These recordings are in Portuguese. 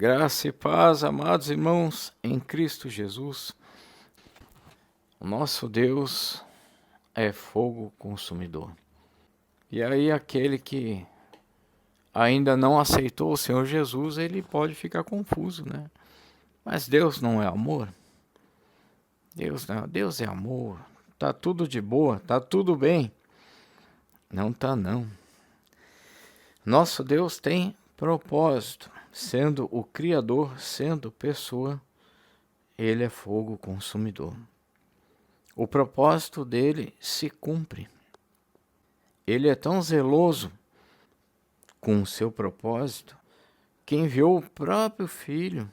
Graça e paz, amados irmãos, em Cristo Jesus. O nosso Deus é fogo consumidor. E aí aquele que ainda não aceitou o Senhor Jesus, ele pode ficar confuso, né? Mas Deus não é amor? Deus é amor. Tá tudo de boa, tá tudo bem. Não tá não. Nosso Deus tem propósito. Sendo o Criador, sendo pessoa, Ele é fogo consumidor. O propósito dele se cumpre. Ele é tão zeloso com o seu propósito que enviou o próprio Filho,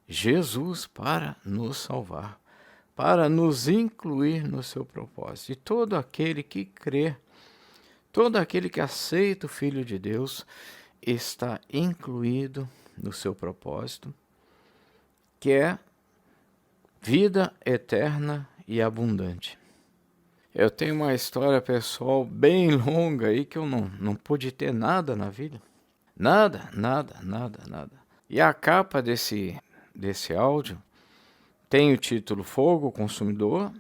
Jesus, para nos salvar, para nos incluir no seu propósito. E todo aquele que crê, todo aquele que aceita o Filho de Deus, está incluído no seu propósito, que é vida eterna e abundante. Eu tenho uma história pessoal bem longa aí que eu não pude ter nada na vida. Nada. E a capa desse áudio tem o título Fogo Consumidor,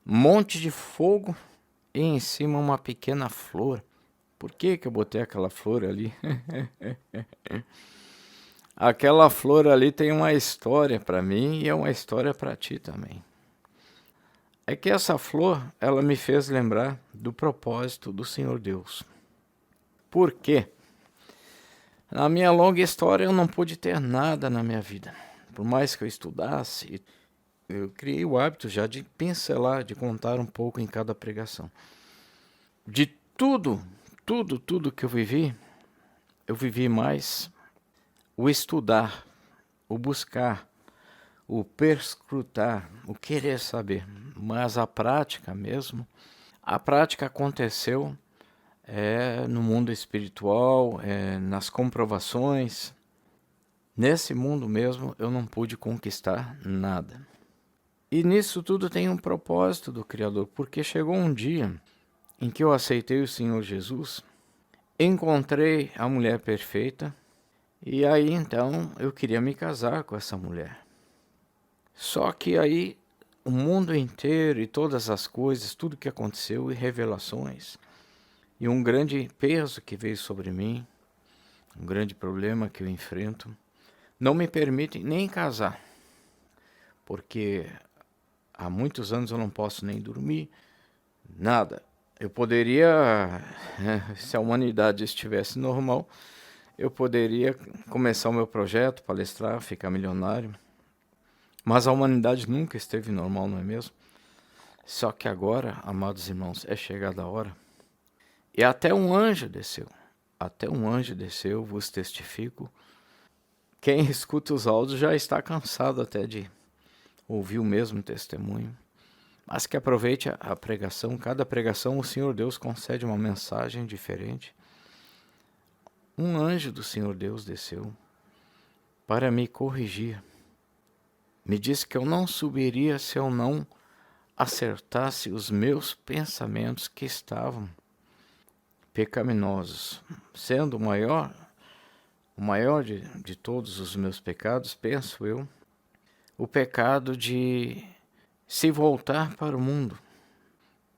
monte de fogo e em cima uma pequena flor. Por que eu botei aquela flor ali? Aquela flor ali tem uma história para mim e é uma história para ti também. É que essa flor, ela me fez lembrar do propósito do Senhor Deus. Por quê? Na minha longa história eu não pude ter nada na minha vida. Por mais que eu estudasse, eu criei o hábito já de pincelar, de contar um pouco em cada pregação. De tudo que eu vivi mais o estudar, o buscar, o perscrutar, o querer saber. Mas a prática mesmo, a prática aconteceu no mundo espiritual, nas comprovações. Nesse mundo mesmo eu não pude conquistar nada. E nisso tudo tem um propósito do Criador, porque chegou um dia em que eu aceitei o Senhor Jesus, encontrei a mulher perfeita, e aí então eu queria me casar com essa mulher. Só que aí o mundo inteiro e todas as coisas, tudo que aconteceu e revelações, e um grande peso que veio sobre mim, um grande problema que eu enfrento, não me permitem nem casar, porque há muitos anos eu não posso nem dormir, nada. Eu poderia, se a humanidade estivesse normal, eu poderia começar o meu projeto, palestrar, ficar milionário. Mas a humanidade nunca esteve normal, não é mesmo? Só que agora, amados irmãos, é chegada a hora. E até um anjo desceu. Até um anjo desceu, vos testifico. Quem escuta os áudios já está cansado até de ouvir o mesmo testemunho. Mas que aproveite a pregação. Cada pregação o Senhor Deus concede uma mensagem diferente. Um anjo do Senhor Deus desceu para me corrigir. Me disse que eu não subiria se eu não acertasse os meus pensamentos que estavam pecaminosos. Sendo o maior de todos os meus pecados, penso eu, o pecado de se voltar para o mundo,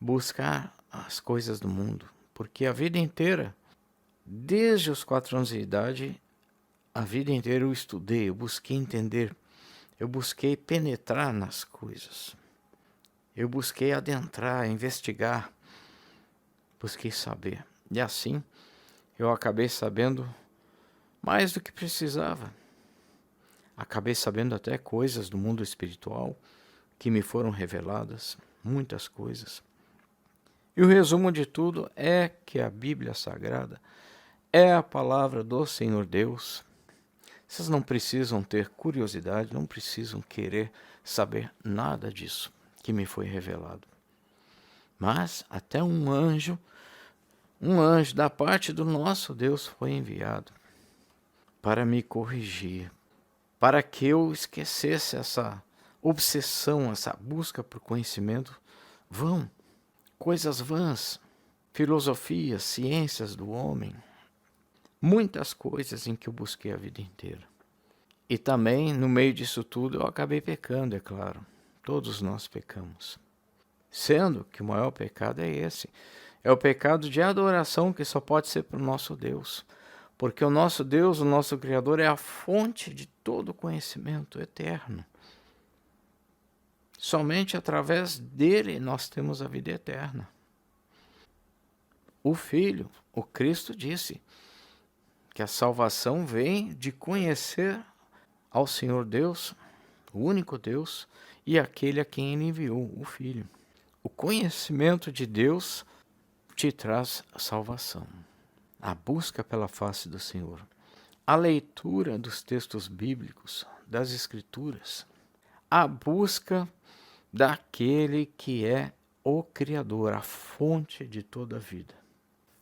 buscar as coisas do mundo. Porque a vida inteira, desde os 4 anos de idade, a vida inteira eu estudei, eu busquei entender, eu busquei penetrar nas coisas. Eu busquei adentrar, investigar, busquei saber. E assim, eu acabei sabendo mais do que precisava. Acabei sabendo até coisas do mundo espiritual que me foram reveladas, muitas coisas. E o resumo de tudo é que a Bíblia Sagrada é a palavra do Senhor Deus. Vocês não precisam ter curiosidade, não precisam querer saber nada disso que me foi revelado. Mas até um anjo da parte do nosso Deus foi enviado para me corrigir, para que eu esquecesse essa obsessão, essa busca por conhecimento vão, coisas vãs, filosofias, ciências do homem, muitas coisas em que eu busquei a vida inteira. E também, no meio disso tudo, eu acabei pecando, é claro. Todos nós pecamos. Sendo que o maior pecado é esse. É o pecado de adoração que só pode ser para o nosso Deus. Porque o nosso Deus, o nosso Criador, é a fonte de todo conhecimento eterno. Somente através dele nós temos a vida eterna. O Filho, o Cristo, disse que a salvação vem de conhecer ao Senhor Deus, o único Deus, e aquele a quem ele enviou, o Filho. O conhecimento de Deus te traz salvação. A busca pela face do Senhor. A leitura dos textos bíblicos, das Escrituras. A busca daquele que é o Criador, a fonte de toda a vida.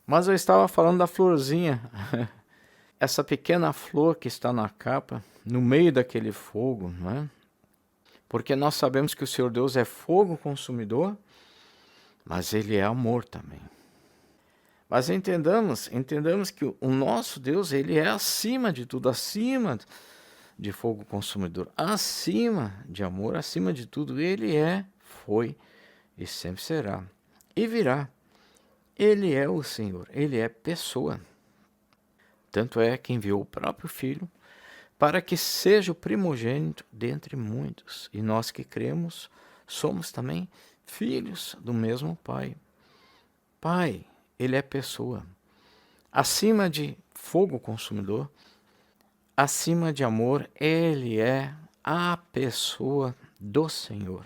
Mas eu estava falando da florzinha, essa pequena flor que está na capa, no meio daquele fogo, não é? Porque nós sabemos que o Senhor Deus é fogo consumidor, mas Ele é amor também. Mas entendamos que o nosso Deus, Ele é acima de tudo, acima de fogo consumidor, acima de amor, acima de tudo. Ele é, foi e sempre será. E virá. Ele é o Senhor, Ele é pessoa. Tanto é que enviou o próprio Filho para que seja o primogênito dentre muitos. E nós que cremos, somos também filhos do mesmo Pai. Pai, Ele é pessoa. Acima de fogo consumidor, acima de amor, Ele é a pessoa do Senhor.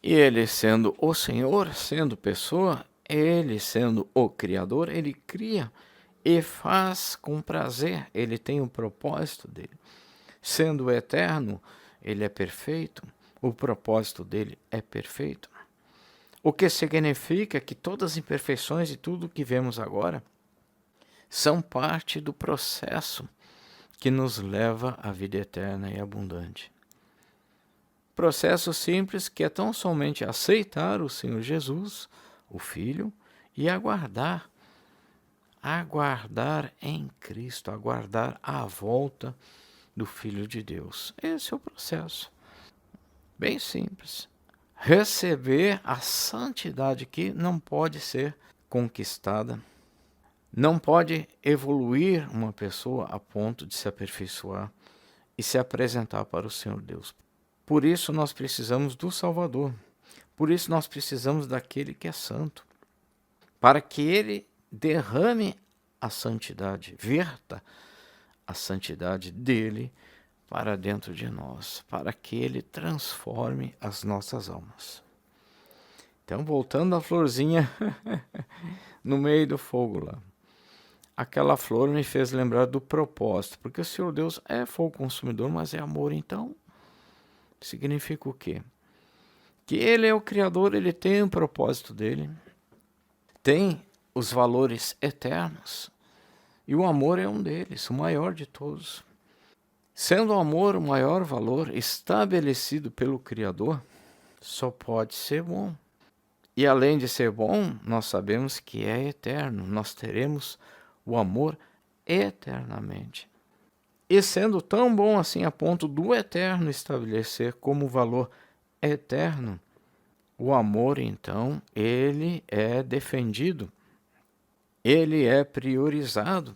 E Ele sendo o Senhor, sendo pessoa, Ele sendo o Criador, Ele cria e faz com prazer. Ele tem o propósito dele. Sendo eterno, Ele é perfeito. O propósito dele é perfeito. O que significa que todas as imperfeições e tudo o que vemos agora são parte do processo que nos leva à vida eterna e abundante. Processo simples que é tão somente aceitar o Senhor Jesus, o Filho, e aguardar em Cristo, aguardar a volta do Filho de Deus. Esse é o processo. Bem simples. Receber a santidade que não pode ser conquistada. Não pode evoluir uma pessoa a ponto de se aperfeiçoar e se apresentar para o Senhor Deus. Por isso nós precisamos do Salvador. Por isso nós precisamos daquele que é santo. Para que ele derrame a santidade, verta a santidade dele para dentro de nós, para que ele transforme as nossas almas. Então, voltando à florzinha no meio do fogo lá. Aquela flor me fez lembrar do propósito, porque o Senhor Deus é fogo consumidor, mas é amor. Então, significa o quê? Que Ele é o Criador, Ele tem o propósito dele, tem os valores eternos, e o amor é um deles, o maior de todos. Sendo o amor o maior valor estabelecido pelo Criador, só pode ser bom. E além de ser bom, nós sabemos que é eterno, nós teremos o amor eternamente. E sendo tão bom assim a ponto do eterno estabelecer como valor eterno, o amor então, ele é defendido, ele é priorizado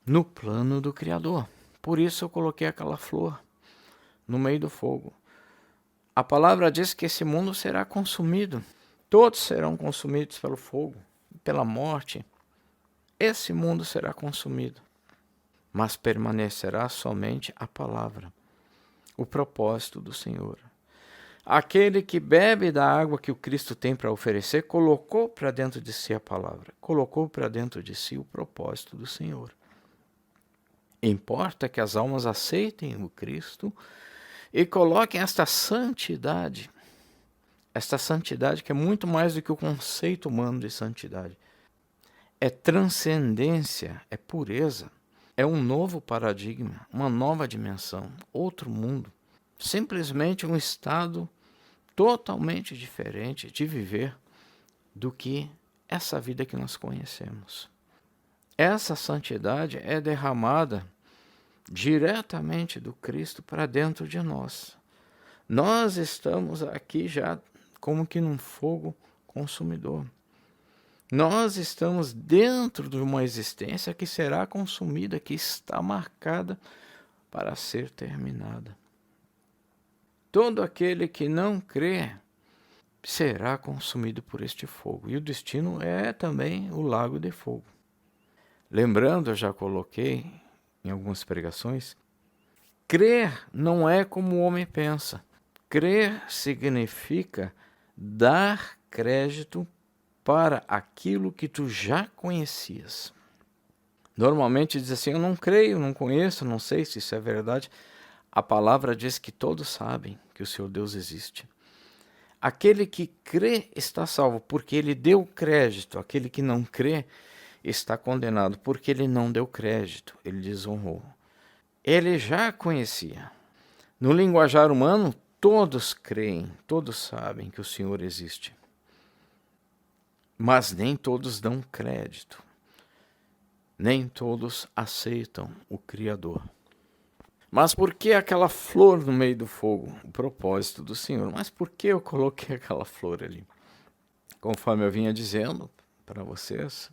no plano do Criador. Por isso eu coloquei aquela flor no meio do fogo. A palavra diz que esse mundo será consumido. Todos serão consumidos pelo fogo, pela morte. Esse mundo será consumido. Mas permanecerá somente a palavra, o propósito do Senhor. Aquele que bebe da água que o Cristo tem para oferecer, colocou para dentro de si a palavra, colocou para dentro de si o propósito do Senhor. Importa que as almas aceitem o Cristo e coloquem esta santidade que é muito mais do que o conceito humano de santidade. É transcendência, é pureza, é um novo paradigma, uma nova dimensão, outro mundo. Simplesmente um estado totalmente diferente de viver do que essa vida que nós conhecemos. Essa santidade é derramada diretamente do Cristo para dentro de nós. Nós estamos aqui já como que num fogo consumidor. Nós estamos dentro de uma existência que será consumida, que está marcada para ser terminada. Todo aquele que não crê será consumido por este fogo. E o destino é também o lago de fogo. Lembrando, eu já coloquei em algumas pregações, crer não é como o homem pensa. Crer significa dar crédito para aquilo que tu já conhecias. Normalmente diz assim, eu não creio, não conheço, não sei se isso é verdade. A palavra diz que todos sabem que o Senhor Deus existe. Aquele que crê está salvo, porque ele deu crédito. Aquele que não crê está condenado, porque ele não deu crédito, ele desonrou. Ele já conhecia. No linguajar humano, todos creem, todos sabem que o Senhor existe. Mas nem todos dão crédito. Nem todos aceitam o Criador. Mas por que aquela flor no meio do fogo? O propósito do Senhor. Mas por que eu coloquei aquela flor ali? Conforme eu vinha dizendo para vocês,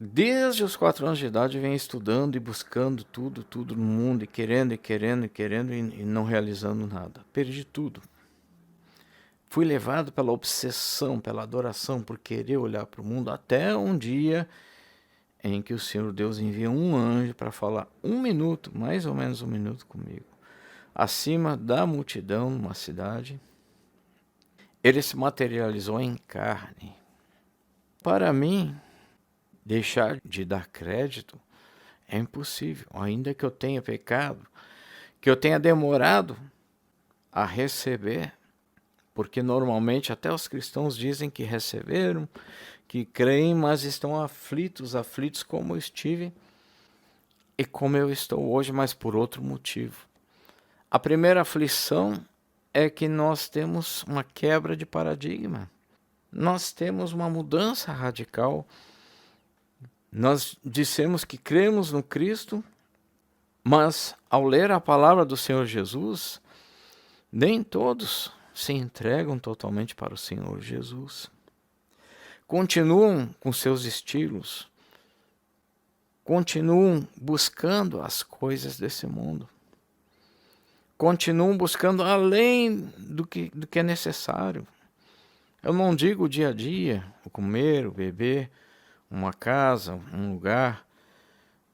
desde os 4 anos de idade eu venho estudando e buscando tudo no mundo, e querendo e não realizando nada. Perdi tudo. Fui levado pela obsessão, pela adoração, por querer olhar para o mundo, até um dia em que o Senhor Deus envia um anjo para falar 1 minuto, mais ou menos 1 minuto comigo, acima da multidão numa cidade. Ele se materializou em carne. Para mim, deixar de dar crédito é impossível, ainda que eu tenha pecado, que eu tenha demorado a receber, porque normalmente até os cristãos dizem que receberam, que creem, mas estão aflitos como eu estive e como eu estou hoje, mas por outro motivo. A primeira aflição é que nós temos uma quebra de paradigma. Nós temos uma mudança radical. Nós dissemos que cremos no Cristo, mas ao ler a palavra do Senhor Jesus, nem todos se entregam totalmente para o Senhor Jesus. Continuam com seus estilos, continuam buscando as coisas desse mundo, continuam buscando além do que é necessário. Eu não digo o dia a dia, o comer, o beber, uma casa, um lugar,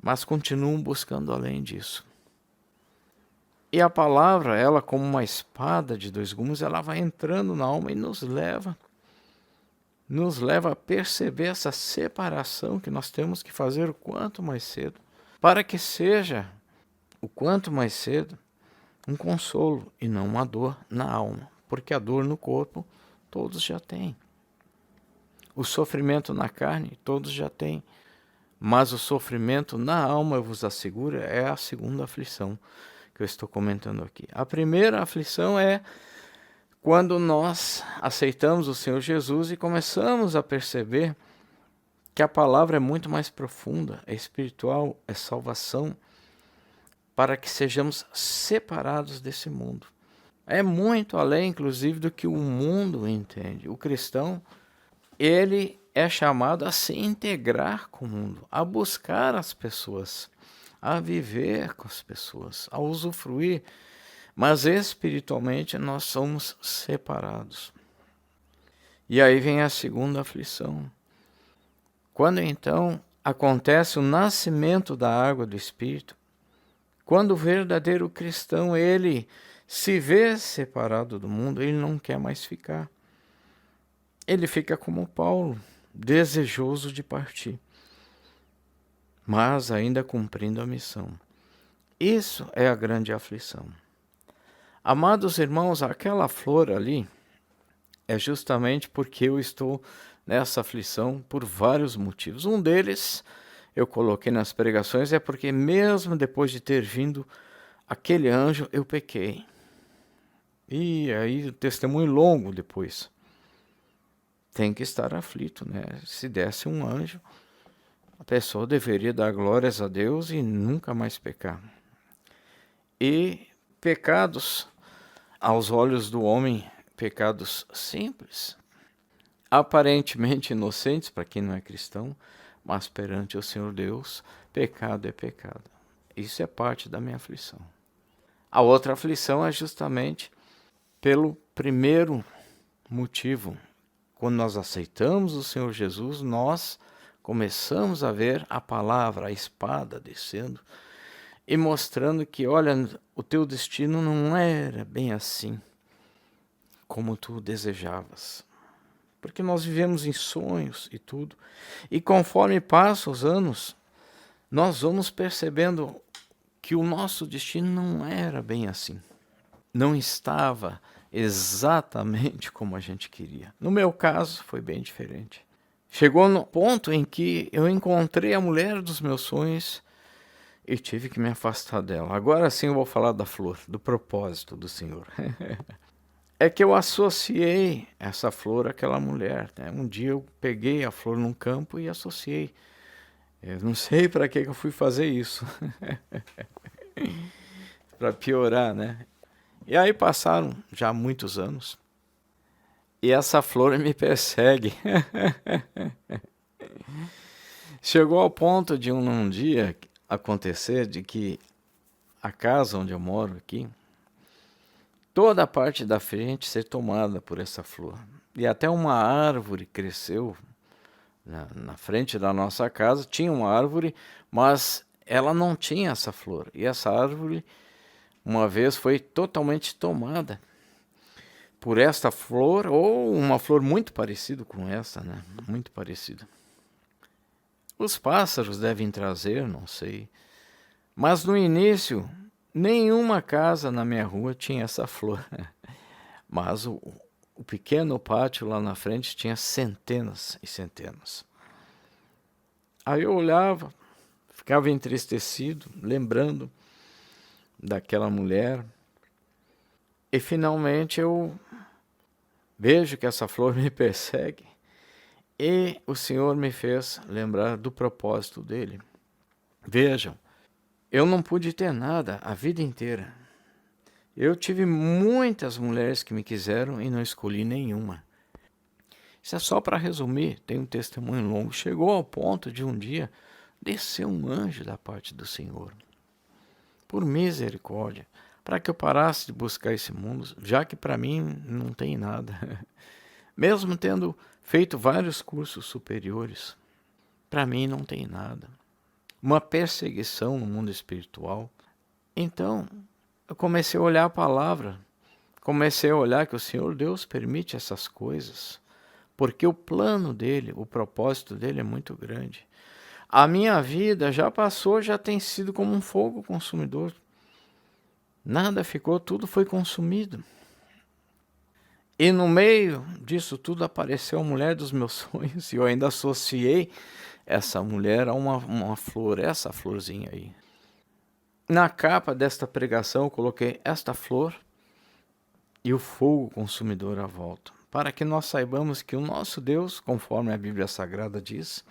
mas continuam buscando além disso. E a palavra, ela como uma espada de 2 gumes, ela vai entrando na alma e nos leva a perceber essa separação que nós temos que fazer o quanto mais cedo, para que seja o quanto mais cedo um consolo e não uma dor na alma, porque a dor no corpo todos já têm. O sofrimento na carne todos já têm, mas o sofrimento na alma, eu vos asseguro, é a segunda aflição que eu estou comentando aqui. A primeira aflição é quando nós aceitamos o Senhor Jesus e começamos a perceber que a palavra é muito mais profunda, é espiritual, é salvação, para que sejamos separados desse mundo. É muito além, inclusive, do que o mundo entende. O cristão, ele é chamado a se integrar com o mundo, a buscar as pessoas, a viver com as pessoas, a usufruir. Mas espiritualmente nós somos separados. E aí vem a segunda aflição. Quando então acontece o nascimento da água do Espírito, quando o verdadeiro cristão, ele se vê separado do mundo, ele não quer mais ficar. Ele fica como Paulo, desejoso de partir, mas ainda cumprindo a missão. Isso é a grande aflição. Amados irmãos, aquela flor ali é justamente porque eu estou nessa aflição por vários motivos. Um deles, eu coloquei nas pregações, é porque mesmo depois de ter vindo aquele anjo, eu pequei. E aí o testemunho longo depois. Tem que estar aflito, né? Se desse um anjo, a pessoa deveria dar glórias a Deus e nunca mais pecar. e pecados, aos olhos do homem, pecados simples, aparentemente inocentes para quem não é cristão, mas perante o Senhor Deus, pecado é pecado. Isso é parte da minha aflição. A outra aflição é justamente pelo primeiro motivo. Quando nós aceitamos o Senhor Jesus, nós começamos a ver a palavra, a espada descendo e mostrando que, olha, o teu destino não era bem assim como tu desejavas. Porque nós vivemos em sonhos e tudo. E conforme passam os anos, nós vamos percebendo que o nosso destino não era bem assim. Não estava exatamente como a gente queria. No meu caso, foi bem diferente. Chegou no ponto em que eu encontrei a mulher dos meus sonhos e tive que me afastar dela. Agora sim eu vou falar da flor, do propósito do Senhor. É que eu associei essa flor àquela mulher, né? Um dia eu peguei a flor num campo e associei. Eu não sei para que eu fui fazer isso. Para piorar, né? E aí passaram já muitos anos. E essa flor me persegue. Chegou ao ponto de um dia acontecer de que a casa onde eu moro aqui, toda a parte da frente ser tomada por essa flor. E até uma árvore cresceu na frente da nossa casa. Tinha uma árvore, mas ela não tinha essa flor. E essa árvore, uma vez, foi totalmente tomada por esta flor, ou uma flor muito parecida com essa, né? Muito parecida. Os pássaros devem trazer, não sei. Mas no início, nenhuma casa na minha rua tinha essa flor. Mas o pequeno pátio lá na frente tinha centenas e centenas. Aí eu olhava, ficava entristecido, lembrando daquela mulher. E finalmente eu vejo que essa flor me persegue. E o Senhor me fez lembrar do propósito dele. Vejam, eu não pude ter nada a vida inteira. Eu tive muitas mulheres que me quiseram e não escolhi nenhuma. Isso é só para resumir, tem um testemunho longo. Chegou ao ponto de um dia descer um anjo da parte do Senhor, por misericórdia, para que eu parasse de buscar esse mundo, já que para mim não tem nada. Mesmo tendo feito vários cursos superiores, para mim não tem nada. Uma perseguição no mundo espiritual. Então, eu comecei a olhar a palavra, comecei a olhar que o Senhor Deus permite essas coisas, porque o plano dele, o propósito dele é muito grande. A minha vida já passou, já tem sido como um fogo consumidor. Nada ficou, tudo foi consumido. E no meio disso tudo apareceu a mulher dos meus sonhos, e eu ainda associei essa mulher a uma flor, essa florzinha aí. Na capa desta pregação eu coloquei esta flor e o fogo consumidor à volta, para que nós saibamos que o nosso Deus, conforme a Bíblia Sagrada diz,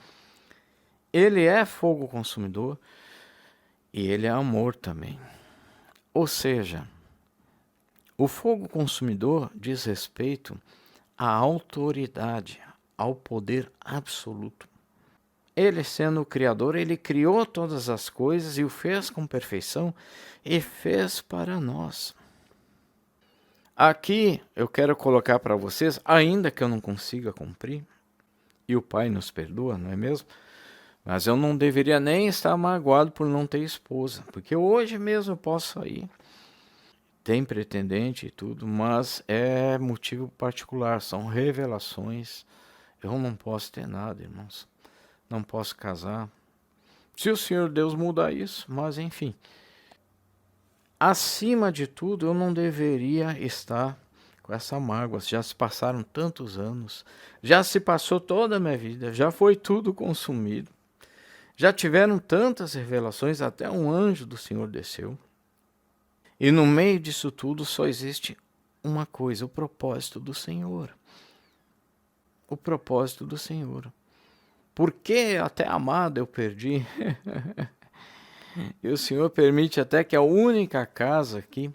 ele é fogo consumidor e ele é amor também. Ou seja, o fogo consumidor diz respeito à autoridade, ao poder absoluto. Ele, sendo o Criador, ele criou todas as coisas e o fez com perfeição e fez para nós. Aqui eu quero colocar para vocês, ainda que eu não consiga cumprir, e o Pai nos perdoa, não é mesmo? Mas eu não deveria nem estar magoado por não ter esposa, porque hoje mesmo eu posso sair. Tem pretendente e tudo, mas é motivo particular, são revelações. Eu não posso ter nada, irmãos. Não posso casar. Se o Senhor Deus mudar isso, mas enfim. Acima de tudo, eu não deveria estar com essa mágoa. Já se passaram tantos anos, já se passou toda a minha vida, já foi tudo consumido. Já tiveram tantas revelações, até um anjo do Senhor desceu. E no meio disso tudo só existe uma coisa, o propósito do Senhor. O propósito do Senhor. Por que até amada eu perdi? E o Senhor permite até que a única casa aqui,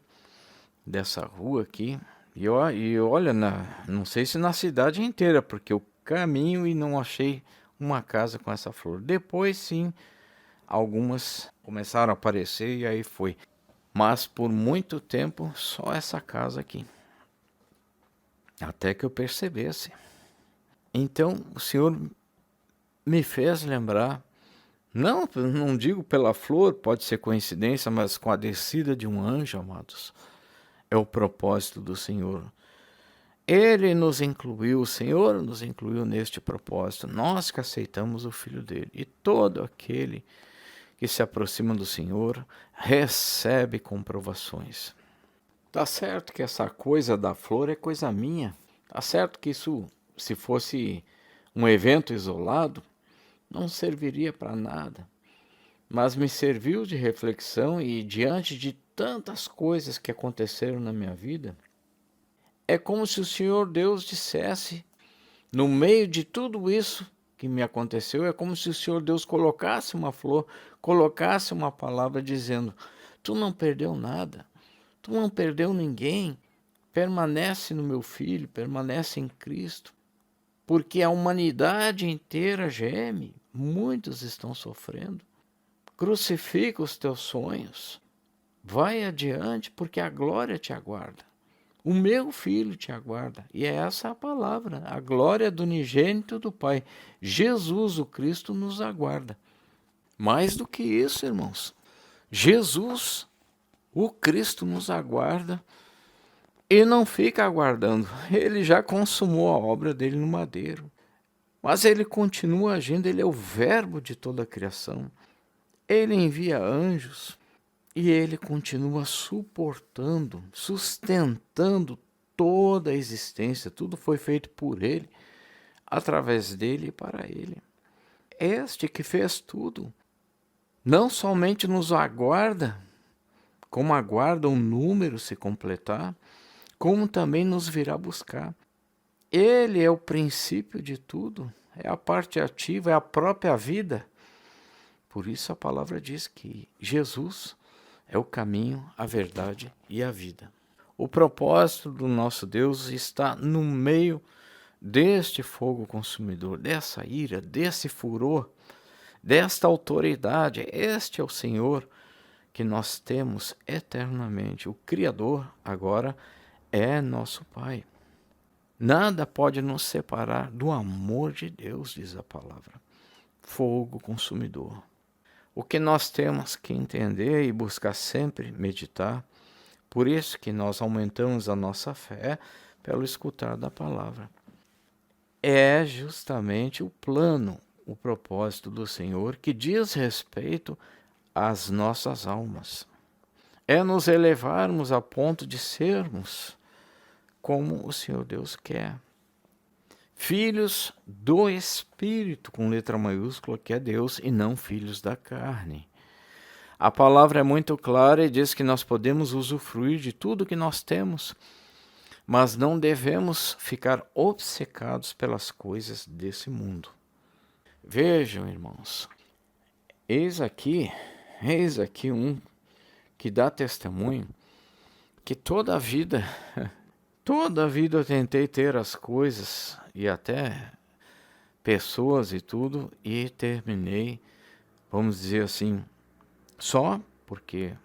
dessa rua aqui, e olha, não sei se na cidade inteira, porque eu caminho e não achei uma casa com essa flor. Depois sim, algumas começaram a aparecer e aí foi. Mas por muito tempo, só essa casa aqui. Até que eu percebesse. Então o Senhor me fez lembrar, não digo pela flor, pode ser coincidência, mas com a descida de um anjo, amados. É o propósito do Senhor. Ele nos incluiu, o Senhor nos incluiu neste propósito. Nós que aceitamos o Filho dele. E todo aquele que se aproxima do Senhor recebe comprovações. Tá certo que essa coisa da flor é coisa minha. Tá certo que isso, se fosse um evento isolado, não serviria para nada. Mas me serviu de reflexão e diante de tantas coisas que aconteceram na minha vida, é como se o Senhor Deus dissesse, no meio de tudo isso que me aconteceu, é como se o Senhor Deus colocasse uma flor, colocasse uma palavra dizendo: tu não perdeu nada, tu não perdeu ninguém, permanece no meu Filho, permanece em Cristo, porque a humanidade inteira geme, muitos estão sofrendo. Crucifica os teus sonhos, vai adiante, porque a glória te aguarda. O meu Filho te aguarda. E é essa a palavra, a glória do unigênito do Pai. Jesus, o Cristo, nos aguarda. Mais do que isso, irmãos, Jesus, o Cristo, nos aguarda e não fica aguardando. Ele já consumou a obra dele no madeiro. Mas ele continua agindo, ele é o verbo de toda a criação. Ele envia anjos e ele continua suportando, sustentando toda a existência. Tudo foi feito por ele, através dele e para ele. Este que fez tudo, não somente nos aguarda, como aguarda um número se completar, como também nos virá buscar. Ele é o princípio de tudo, é a parte ativa, é a própria vida. Por isso a palavra diz que Jesus é o caminho, a verdade e a vida. O propósito do nosso Deus está no meio deste fogo consumidor, dessa ira, desse furor, desta autoridade. Este é o Senhor que nós temos eternamente. O Criador agora é nosso Pai. Nada pode nos separar do amor de Deus, diz a palavra. Fogo consumidor. O que nós temos que entender e buscar sempre meditar, por isso que nós aumentamos a nossa fé pelo escutar da palavra. É justamente o plano, o propósito do Senhor que diz respeito às nossas almas. É nos elevarmos a ponto de sermos como o Senhor Deus quer. Filhos do Espírito, com letra maiúscula, que é Deus, e não filhos da carne. A palavra é muito clara e diz que nós podemos usufruir de tudo que nós temos, mas não devemos ficar obcecados pelas coisas desse mundo. Vejam, irmãos, eis aqui um que dá testemunho que toda a vida eu tentei ter as coisas e até pessoas e tudo, e terminei, vamos dizer assim, só porque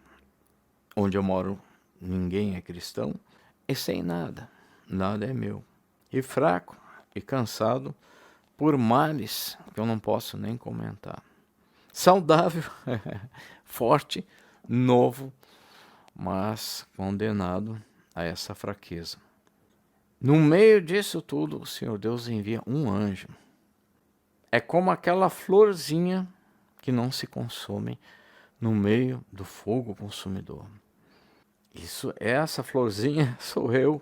onde eu moro ninguém é cristão, e sem nada, nada é meu. E fraco e cansado por males que eu não posso nem comentar. Saudável, forte, novo, mas condenado a essa fraqueza. No meio disso tudo, o Senhor Deus envia um anjo. É como aquela florzinha que não se consome no meio do fogo consumidor. Essa florzinha sou eu,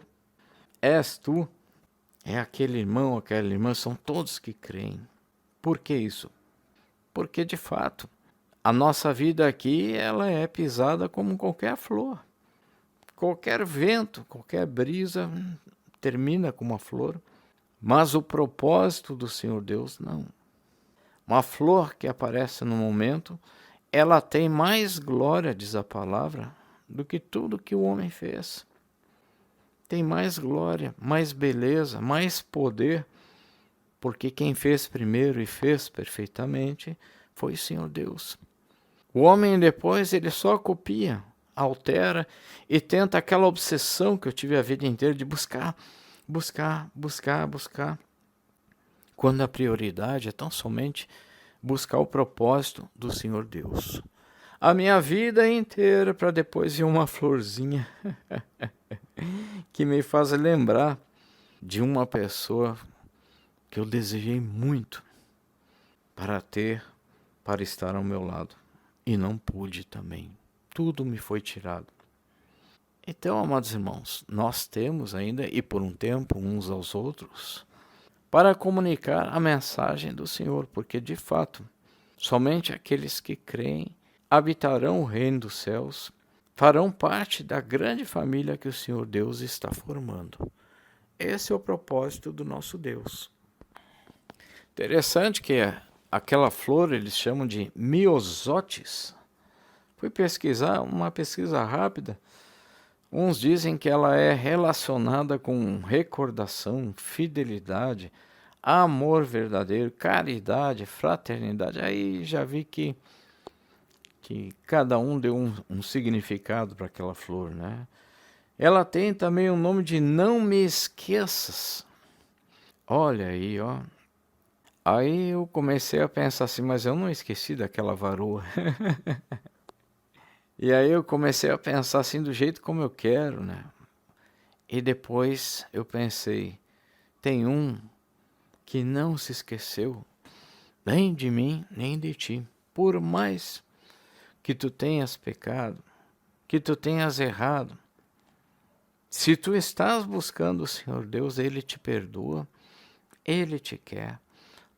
és tu, é aquele irmão, aquela irmã, são todos que creem. Por que isso? Porque de fato, a nossa vida aqui, ela é pisada como qualquer flor. Qualquer vento, qualquer brisa termina com uma flor, mas o propósito do Senhor Deus não. Uma flor que aparece no momento ela tem mais glória, diz a palavra, do que tudo que o homem fez. Tem mais glória, mais beleza, mais poder, porque quem fez primeiro e fez perfeitamente foi o Senhor Deus. O homem depois, ele só copia, altera e tenta aquela obsessão que eu tive a vida inteira de buscar, quando a prioridade é tão somente buscar o propósito do Senhor Deus. A minha vida inteira para depois vir uma florzinha que me faz lembrar de uma pessoa que eu desejei muito para ter, para estar ao meu lado. E não pude também. Tudo me foi tirado. Então, amados irmãos, nós temos ainda, e por um tempo, uns aos outros, para comunicar a mensagem do Senhor, porque de fato, somente aqueles que creem habitarão o reino dos céus, farão parte da grande família que o Senhor Deus está formando. Esse é o propósito do nosso Deus. Interessante que aquela flor eles chamam de miosotis. Fui pesquisar, uma pesquisa rápida. Uns dizem que ela é relacionada com recordação, fidelidade, amor verdadeiro, caridade, fraternidade. Aí já vi que cada um deu um significado para aquela flor, né? Ela tem também o nome de Não Me Esqueças. Olha aí, ó. Aí eu comecei a pensar assim, mas eu não esqueci daquela varoa. E aí eu comecei a pensar assim do jeito como eu quero, né? E depois eu pensei, tem um que não se esqueceu nem de mim, nem de ti. Por mais que tu tenhas pecado, que tu tenhas errado, se tu estás buscando o Senhor Deus, Ele te perdoa, Ele te quer,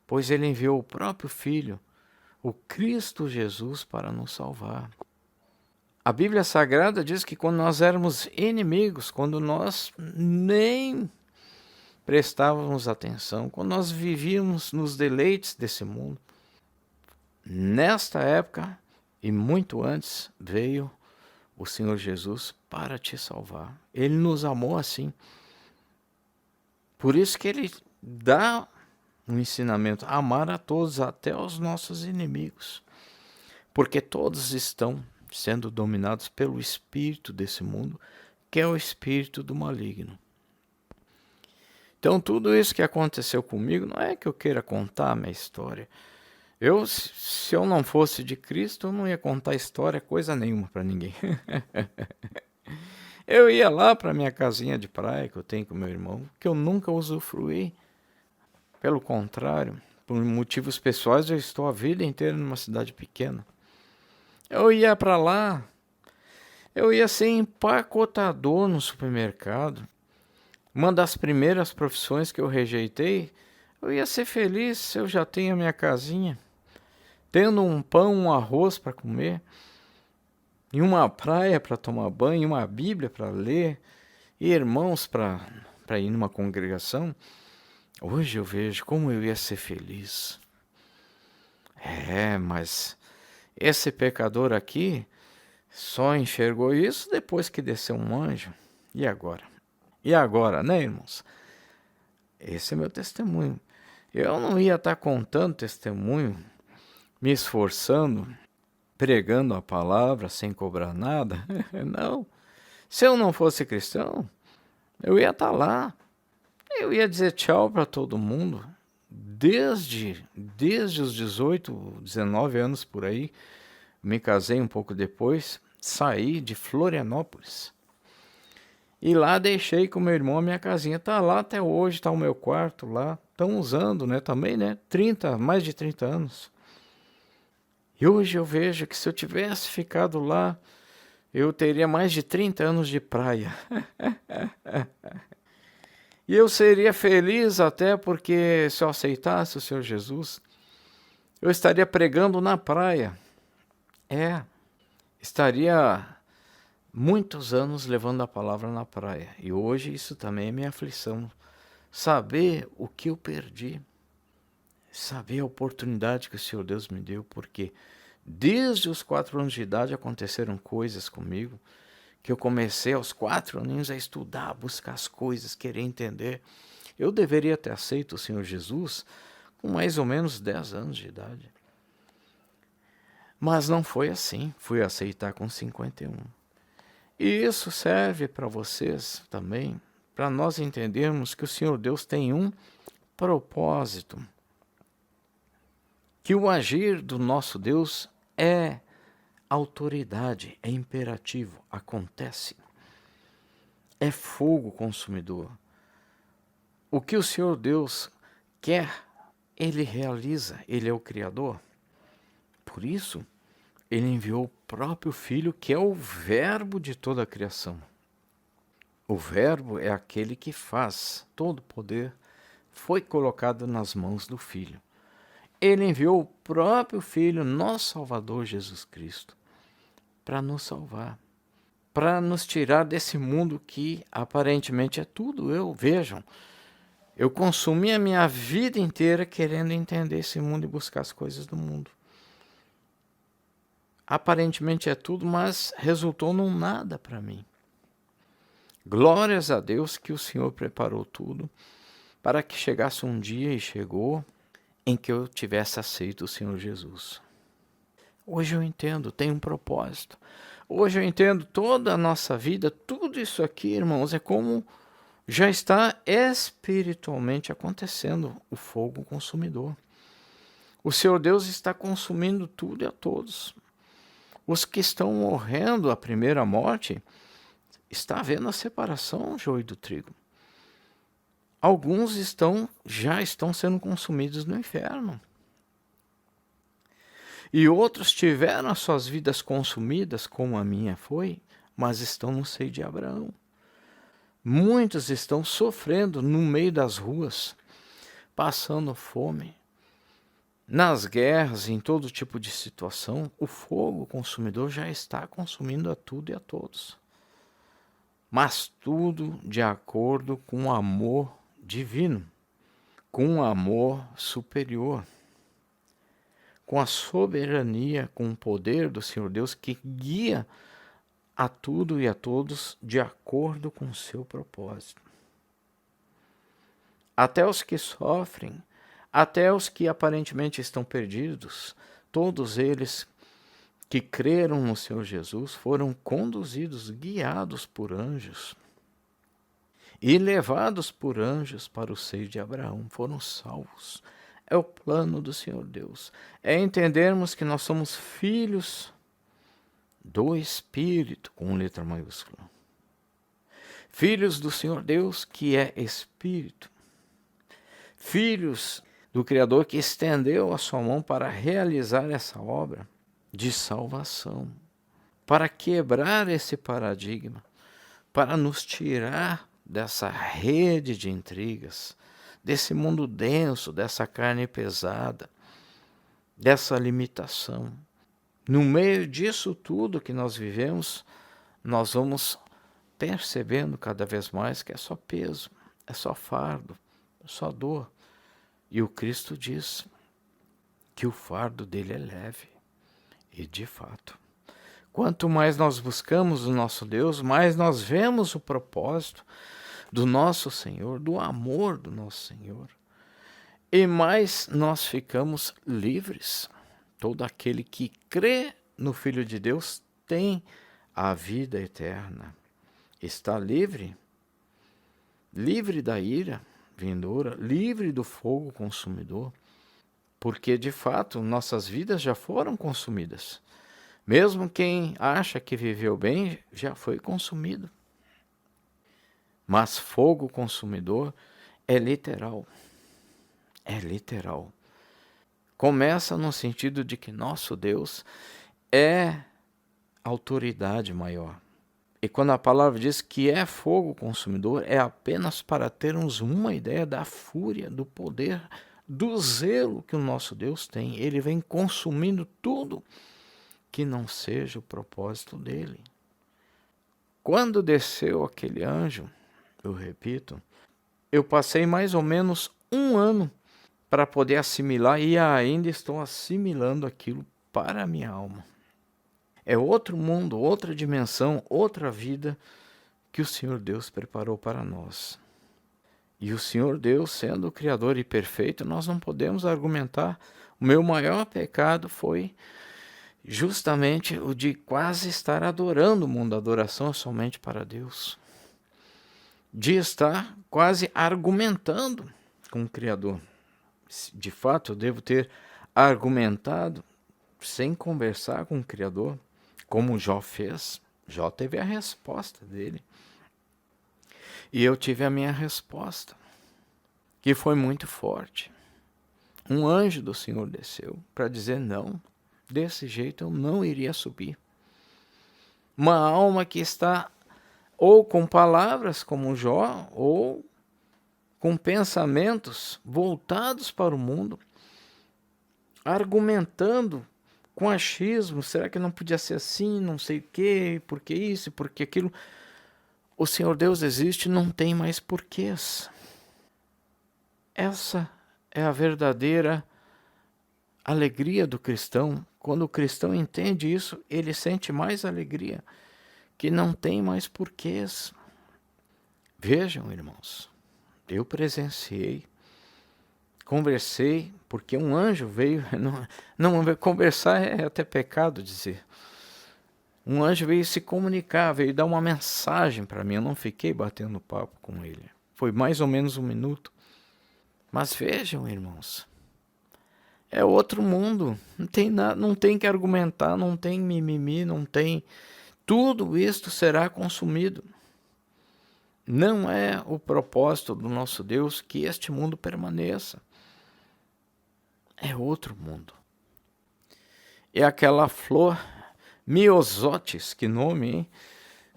pois Ele enviou o próprio Filho, o Cristo Jesus, para nos salvar. A Bíblia Sagrada diz que quando nós éramos inimigos, quando nós nem prestávamos atenção, quando nós vivíamos nos deleites desse mundo, nesta época e muito antes veio o Senhor Jesus para te salvar. Ele nos amou assim. Por isso que Ele dá um ensinamento, amar a todos, até os nossos inimigos, porque todos estão sendo dominados pelo espírito desse mundo, que é o espírito do maligno. Então tudo isso que aconteceu comigo, não é que eu queira contar a minha história. Se eu não fosse de Cristo, eu não ia contar história, coisa nenhuma para ninguém. Eu ia lá para minha casinha de praia que eu tenho com meu irmão, que eu nunca usufruí. Pelo contrário, por motivos pessoais, eu estou a vida inteira numa cidade pequena. Eu ia para lá, eu ia ser empacotador no supermercado. Uma das primeiras profissões que eu rejeitei, eu ia ser feliz se eu já tenho a minha casinha, tendo um pão, um arroz para comer, e uma praia para tomar banho, e uma Bíblia para ler, e irmãos para ir numa congregação. Hoje eu vejo como eu ia ser feliz. Mas esse pecador aqui só enxergou isso depois que desceu um anjo. E agora? E agora, né, irmãos? Esse é meu testemunho. Eu não ia estar contando testemunho, me esforçando, pregando a palavra sem cobrar nada. Não. Se eu não fosse cristão, eu ia estar lá. Eu ia dizer tchau para todo mundo. Desde os 18, 19 anos por aí, me casei um pouco depois, saí de Florianópolis. E lá deixei com meu irmão a minha casinha. Tá lá até hoje, tá o meu quarto lá. Estão usando, né? Também, né? Mais de 30 anos. E hoje eu vejo que se eu tivesse ficado lá, eu teria mais de 30 anos de praia. E eu seria feliz até porque se eu aceitasse o Senhor Jesus, eu estaria pregando na praia. Estaria muitos anos levando a palavra na praia. E hoje isso também é minha aflição. Saber o que eu perdi. Saber a oportunidade que o Senhor Deus me deu, porque Desde os 4 anos de idade aconteceram coisas comigo, que eu comecei aos 4 aninhos a estudar, a buscar as coisas, querer entender. Eu deveria ter aceito o Senhor Jesus com mais ou menos 10 anos de idade. Mas não foi assim, fui aceitar com 51. E isso serve para vocês também, para nós entendermos que o Senhor Deus tem um propósito. Que o agir do nosso Deus é autoridade, é imperativo, acontece. É fogo consumidor. O que o Senhor Deus quer, Ele realiza, Ele é o Criador. Por isso, Ele enviou o próprio Filho, que é o verbo de toda a criação. O verbo é aquele que faz, todo poder foi colocado nas mãos do Filho. Ele enviou o próprio Filho, nosso Salvador Jesus Cristo, para nos salvar, para nos tirar desse mundo que aparentemente é tudo vejam, eu consumi a minha vida inteira querendo entender esse mundo e buscar as coisas do mundo. Aparentemente é tudo, mas resultou num nada para mim. Glórias a Deus que o Senhor preparou tudo para que chegasse um dia, e chegou, em que eu tivesse aceito o Senhor Jesus. Hoje eu entendo, tem um propósito. Hoje eu entendo toda a nossa vida, tudo isso aqui, irmãos, é como já está espiritualmente acontecendo o fogo consumidor. O Senhor Deus está consumindo tudo e a todos. Os que estão morrendo a primeira morte, está havendo a separação, joio do trigo. Alguns já estão sendo consumidos no inferno. E outros tiveram as suas vidas consumidas, como a minha foi, mas estão no seio de Abraão. Muitos estão sofrendo no meio das ruas, passando fome. Nas guerras, em todo tipo de situação, o fogo consumidor já está consumindo a tudo e a todos. Mas tudo de acordo com o amor divino, com o amor superior, com a soberania, com o poder do Senhor Deus que guia a tudo e a todos de acordo com o seu propósito. Até os que sofrem, até os que aparentemente estão perdidos, todos eles que creram no Senhor Jesus foram conduzidos, guiados por anjos e levados por anjos para o seio de Abraão, foram salvos. É o plano do Senhor Deus. É entendermos que nós somos filhos do Espírito, com letra maiúscula. Filhos do Senhor Deus, que é Espírito. Filhos do Criador que estendeu a sua mão para realizar essa obra de salvação, para quebrar esse paradigma, para nos tirar dessa rede de intrigas, desse mundo denso, dessa carne pesada, dessa limitação. No meio disso tudo que nós vivemos, nós vamos percebendo cada vez mais que é só peso, é só fardo, é só dor. E o Cristo diz que o fardo dele é leve. E de fato, quanto mais nós buscamos o nosso Deus, mais nós vemos o propósito do nosso Senhor, do amor do nosso Senhor. E mais nós ficamos livres. Todo aquele que crê no Filho de Deus tem a vida eterna. Está livre, livre da ira vindoura, livre do fogo consumidor, porque de fato nossas vidas já foram consumidas. Mesmo quem acha que viveu bem já foi consumido. Mas fogo consumidor é literal. É literal. Começa no sentido de que nosso Deus é autoridade maior. E quando a palavra diz que é fogo consumidor, é apenas para termos uma ideia da fúria, do poder, do zelo que o nosso Deus tem. Ele vem consumindo tudo que não seja o propósito dele. Quando desceu aquele anjo, eu repito, eu passei mais ou menos 1 ano para poder assimilar e ainda estou assimilando aquilo para a minha alma. É outro mundo, outra dimensão, outra vida que o Senhor Deus preparou para nós. E o Senhor Deus, sendo o Criador e perfeito, nós não podemos argumentar. O meu maior pecado foi justamente o de quase estar adorando o mundo. A adoração é somente para Deus. De estar quase argumentando com o Criador. De fato, eu devo ter argumentado sem conversar com o Criador, como Jó fez. Jó teve a resposta dele. E eu tive a minha resposta, que foi muito forte. Um anjo do Senhor desceu para dizer não, desse jeito eu não iria subir. Uma alma que está ou com palavras como Jó, ou com pensamentos voltados para o mundo, argumentando com achismo, será que não podia ser assim, não sei o quê, por que isso, por que aquilo. O Senhor Deus existe, não tem mais porquês. Essa é a verdadeira alegria do cristão. Quando o cristão entende isso, ele sente mais alegria, que não tem mais porquês. Vejam, irmãos, eu presenciei, conversei, porque um anjo veio, não conversar é até pecado dizer. Um anjo veio se comunicar, veio dar uma mensagem para mim. Eu não fiquei batendo papo com ele. Foi mais ou menos 1 minuto. Mas vejam, irmãos, é outro mundo. Não tem nada, não tem que argumentar, não tem mimimi, não tem. Tudo isto será consumido. Não é o propósito do nosso Deus que este mundo permaneça. É outro mundo. É aquela flor Myosotis, que nome, hein?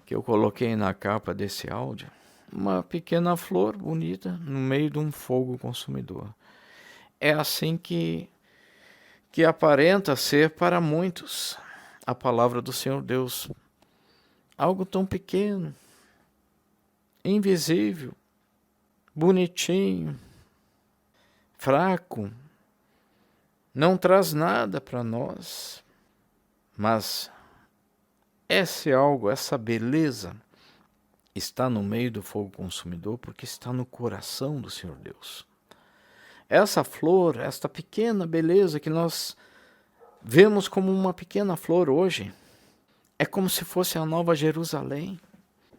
Que eu coloquei na capa desse áudio. Uma pequena flor bonita no meio de um fogo consumidor. É assim que aparenta ser para muitos a palavra do Senhor Deus. Algo tão pequeno, invisível, bonitinho, fraco, não traz nada para nós, mas esse algo, essa beleza, está no meio do fogo consumidor porque está no coração do Senhor Deus. Essa flor, esta pequena beleza que nós vemos como uma pequena flor hoje, é como se fosse a nova Jerusalém.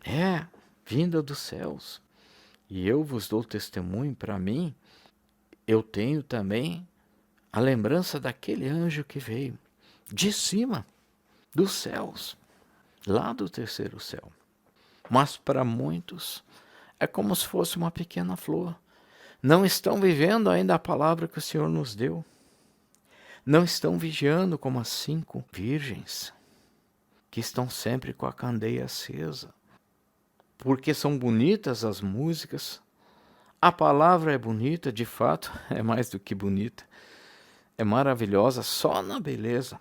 É, vinda dos céus. E eu vos dou testemunho, para mim, eu tenho também a lembrança daquele anjo que veio de cima dos céus, lá do terceiro céu. Mas para muitos é como se fosse uma pequena flor. Não estão vivendo ainda a palavra que o Senhor nos deu. Não estão vigiando como as 5 virgens, que estão sempre com a candeia acesa. Porque são bonitas as músicas, a palavra é bonita, de fato, é mais do que bonita. É maravilhosa só na beleza.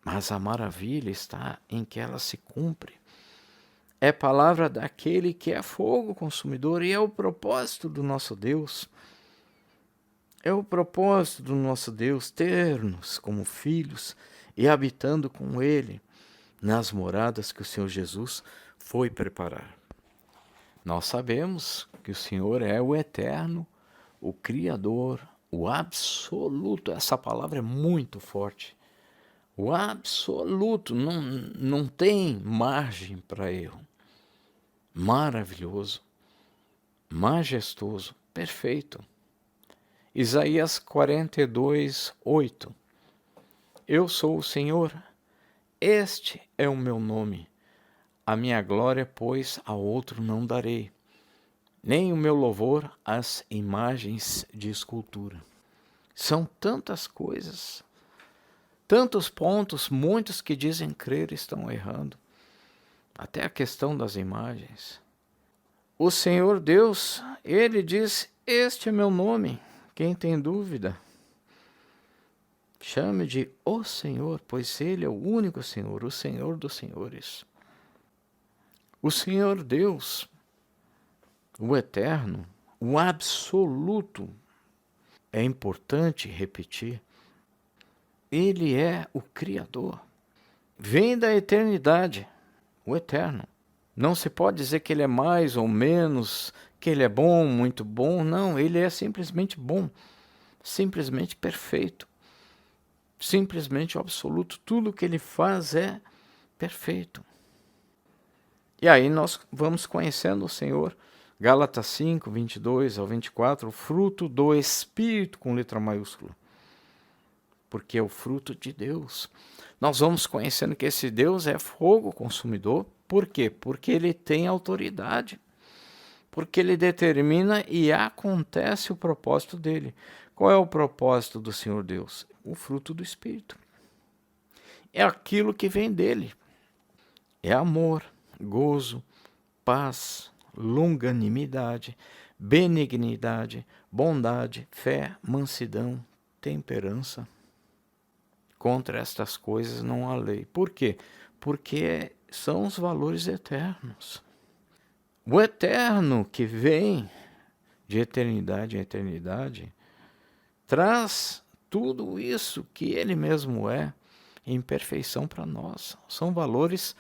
Mas a maravilha está em que ela se cumpre. É palavra daquele que é fogo consumidor e é o propósito do nosso Deus. É o propósito do nosso Deus ter-nos como filhos e habitando com Ele nas moradas que o Senhor Jesus foi preparar. Nós sabemos que o Senhor é o eterno, o Criador, o absoluto. Essa palavra é muito forte. O absoluto, não tem margem para erro. Maravilhoso, majestoso, perfeito. Isaías 42, 8. Eu sou o Senhor, este é o meu nome. A minha glória, pois, a outro não darei, nem o meu louvor às imagens de escultura. São tantas coisas, tantos pontos, muitos que dizem crer estão errando. Até a questão das imagens. O Senhor Deus, Ele diz, este é meu nome. Quem tem dúvida, chame de o Senhor, pois Ele é o único Senhor, o Senhor dos senhores. O Senhor Deus, o eterno, o absoluto, é importante repetir, Ele é o Criador. Vem da eternidade, o eterno. Não se pode dizer que ele é mais ou menos, que ele é bom, muito bom. Não, ele é simplesmente bom, simplesmente perfeito, simplesmente absoluto. Tudo que ele faz é perfeito. E aí nós vamos conhecendo o Senhor. Gálatas 5, 22 ao 24, o fruto do Espírito com letra maiúscula. Porque é o fruto de Deus. Nós vamos conhecendo que esse Deus é fogo consumidor. Por quê? Porque ele tem autoridade. Porque ele determina e acontece o propósito dele. Qual é o propósito do Senhor Deus? O fruto do Espírito. É aquilo que vem dele. É amor, gozo, paz, longanimidade, benignidade, bondade, fé, mansidão, temperança. Contra estas coisas não há lei. Por quê? Porque são os valores eternos. O eterno que vem de eternidade em eternidade traz tudo isso que ele mesmo é em perfeição para nós. São valores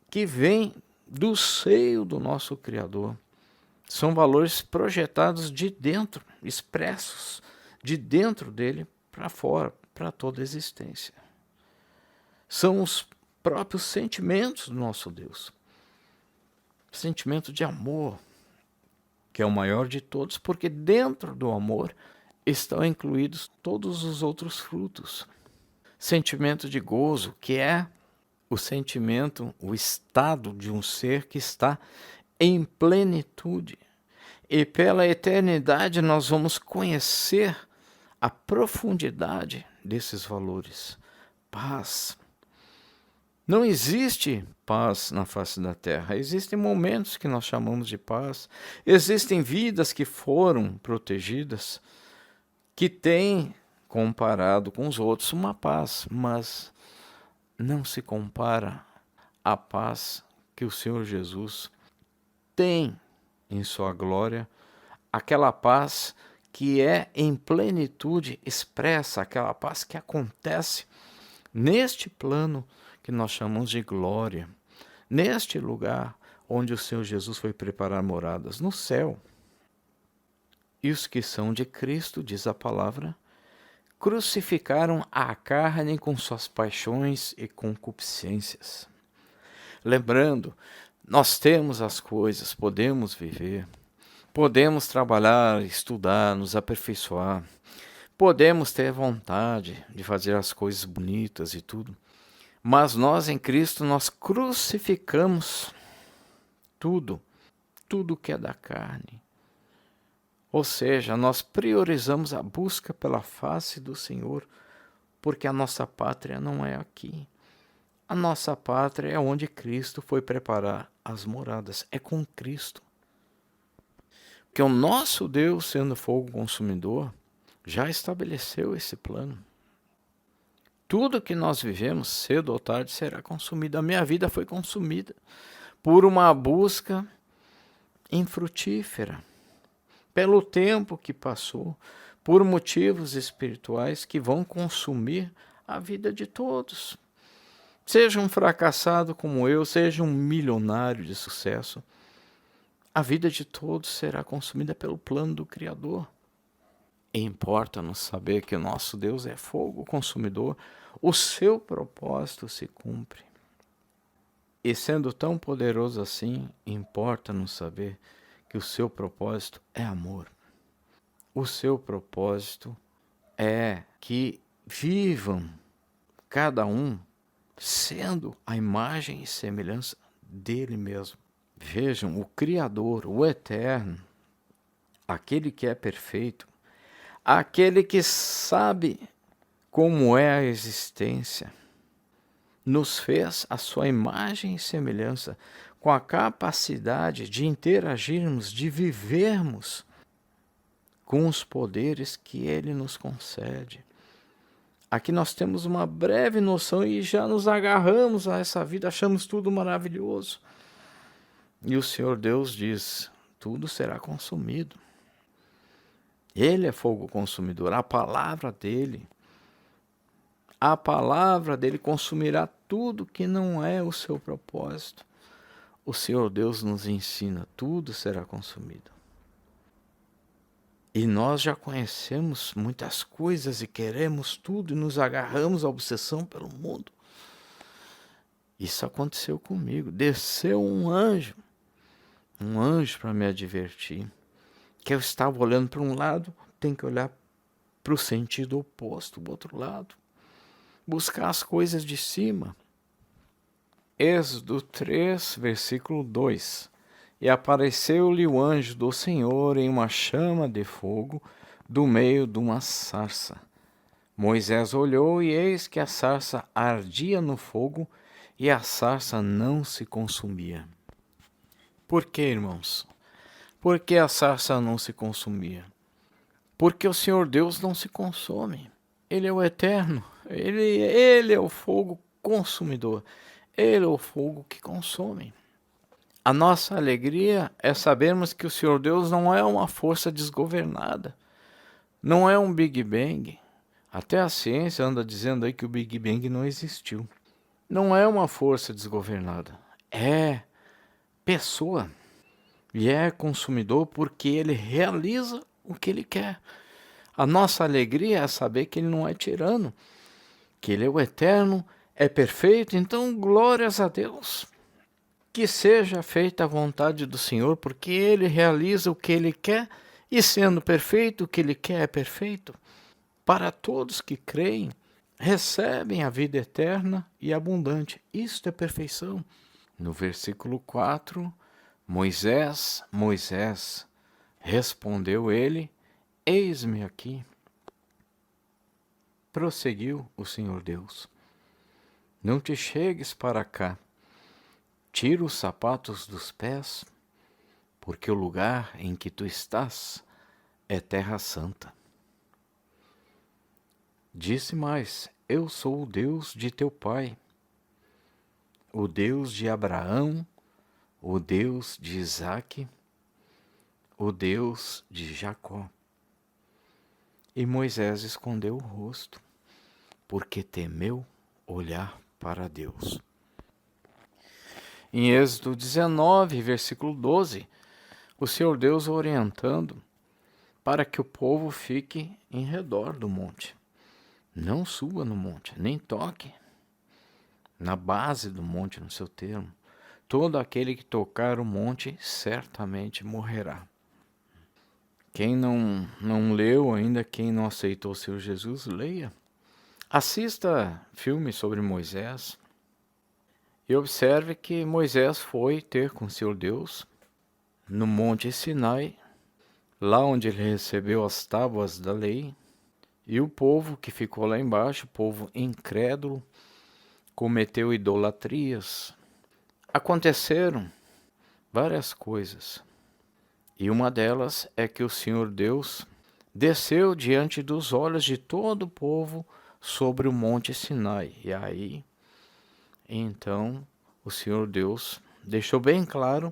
que vêm do seio do nosso Criador. São valores projetados de dentro, expressos de dentro dele para fora, para toda a existência. São os próprios sentimentos do nosso Deus. Sentimento de amor, que é o maior de todos, porque dentro do amor estão incluídos todos os outros frutos. Sentimento de gozo, que é o sentimento, o estado de um ser que está em plenitude. E pela eternidade nós vamos conhecer a profundidade desses valores. Paz. Não existe paz na face da terra. Existem momentos que nós chamamos de paz. Existem vidas que foram protegidas, que têm, comparado com os outros, uma paz, mas não se compara à paz que o Senhor Jesus tem em sua glória, aquela paz que é em plenitude expressa, aquela paz que acontece neste plano que nós chamamos de glória, neste lugar onde o Senhor Jesus foi preparar moradas, no céu. E os que são de Cristo, diz a palavra, crucificaram a carne com suas paixões e concupiscências. Lembrando, nós temos as coisas, podemos viver, podemos trabalhar, estudar, nos aperfeiçoar, podemos ter vontade de fazer as coisas bonitas e tudo, mas nós em Cristo, nós crucificamos tudo que é da carne. Ou seja, nós priorizamos a busca pela face do Senhor, porque a nossa pátria não é aqui. A nossa pátria é onde Cristo foi preparar as moradas, é com Cristo. Porque o nosso Deus, sendo fogo consumidor, já estabeleceu esse plano. Tudo que nós vivemos, cedo ou tarde, será consumido. A minha vida foi consumida por uma busca infrutífera, pelo tempo que passou, por motivos espirituais que vão consumir a vida de todos. Seja um fracassado como eu, seja um milionário de sucesso, a vida de todos será consumida pelo plano do Criador. E importa-nos saber que o nosso Deus é fogo consumidor, o seu propósito se cumpre. E sendo tão poderoso assim, importa-nos saber que o seu propósito é amor. O seu propósito é que vivam cada um sendo a imagem e semelhança dele mesmo. Vejam, o Criador, o Eterno, aquele que é perfeito, aquele que sabe como é a existência, nos fez a sua imagem e semelhança, com a capacidade de interagirmos, de vivermos com os poderes que ele nos concede. Aqui nós temos uma breve noção e já nos agarramos a essa vida, achamos tudo maravilhoso. E o Senhor Deus diz, tudo será consumido. Ele é fogo consumidor, a palavra dele A palavra dele consumirá tudo que não é o seu propósito. O Senhor Deus nos ensina, tudo será consumido. E nós já conhecemos muitas coisas e queremos tudo e nos agarramos à obsessão pelo mundo. Isso aconteceu comigo. Desceu um anjo para me advertir. Que eu estava olhando para um lado, tem que olhar para o sentido oposto, do outro lado. Buscar as coisas de cima. Êxodo 3, versículo 2. E apareceu-lhe o anjo do Senhor em uma chama de fogo do meio de uma sarça. Moisés olhou e eis que a sarça ardia no fogo e a sarça não se consumia. Por que, irmãos? Por que a sarça não se consumia? Porque o Senhor Deus não se consome. Ele é o eterno. Ele é o fogo consumidor. Ele é o fogo que consome. A nossa alegria é sabermos que o Senhor Deus não é uma força desgovernada. Não é um Big Bang. Até a ciência anda dizendo aí que o Big Bang não existiu. Não é uma força desgovernada. É pessoa. E é consumidor porque ele realiza o que ele quer. A nossa alegria é saber que ele não é tirano, que ele é o eterno, é perfeito. Então, glórias a Deus. Que seja feita a vontade do Senhor, porque ele realiza o que ele quer, e sendo perfeito, o que ele quer é perfeito. Para todos que creem, recebem a vida eterna e abundante. Isto é perfeição. No versículo 4, Moisés, respondeu ele, eis-me aqui. Prosseguiu o Senhor Deus. Não te chegues para cá. Tira os sapatos dos pés, porque o lugar em que tu estás é terra santa. Disse mais, eu sou o Deus de teu pai, o Deus de Abraão, o Deus de Isaque, o Deus de Jacó. E Moisés escondeu o rosto, porque temeu olhar para Deus. Em Êxodo 19, versículo 12, o Senhor Deus orientando para que o povo fique em redor do monte. Não suba no monte, nem toque na base do monte, no seu termo. Todo aquele que tocar o monte certamente morrerá. Quem não leu ainda, quem não aceitou o Senhor Jesus, leia. Assista filmes sobre Moisés e observe que Moisés foi ter com o Senhor Deus no Monte Sinai, lá onde ele recebeu as tábuas da lei, e o povo que ficou lá embaixo, o povo incrédulo, cometeu idolatrias. Aconteceram várias coisas. E uma delas é que o Senhor Deus desceu diante dos olhos de todo o povo sobre o Monte Sinai. E aí, então, o Senhor Deus deixou bem claro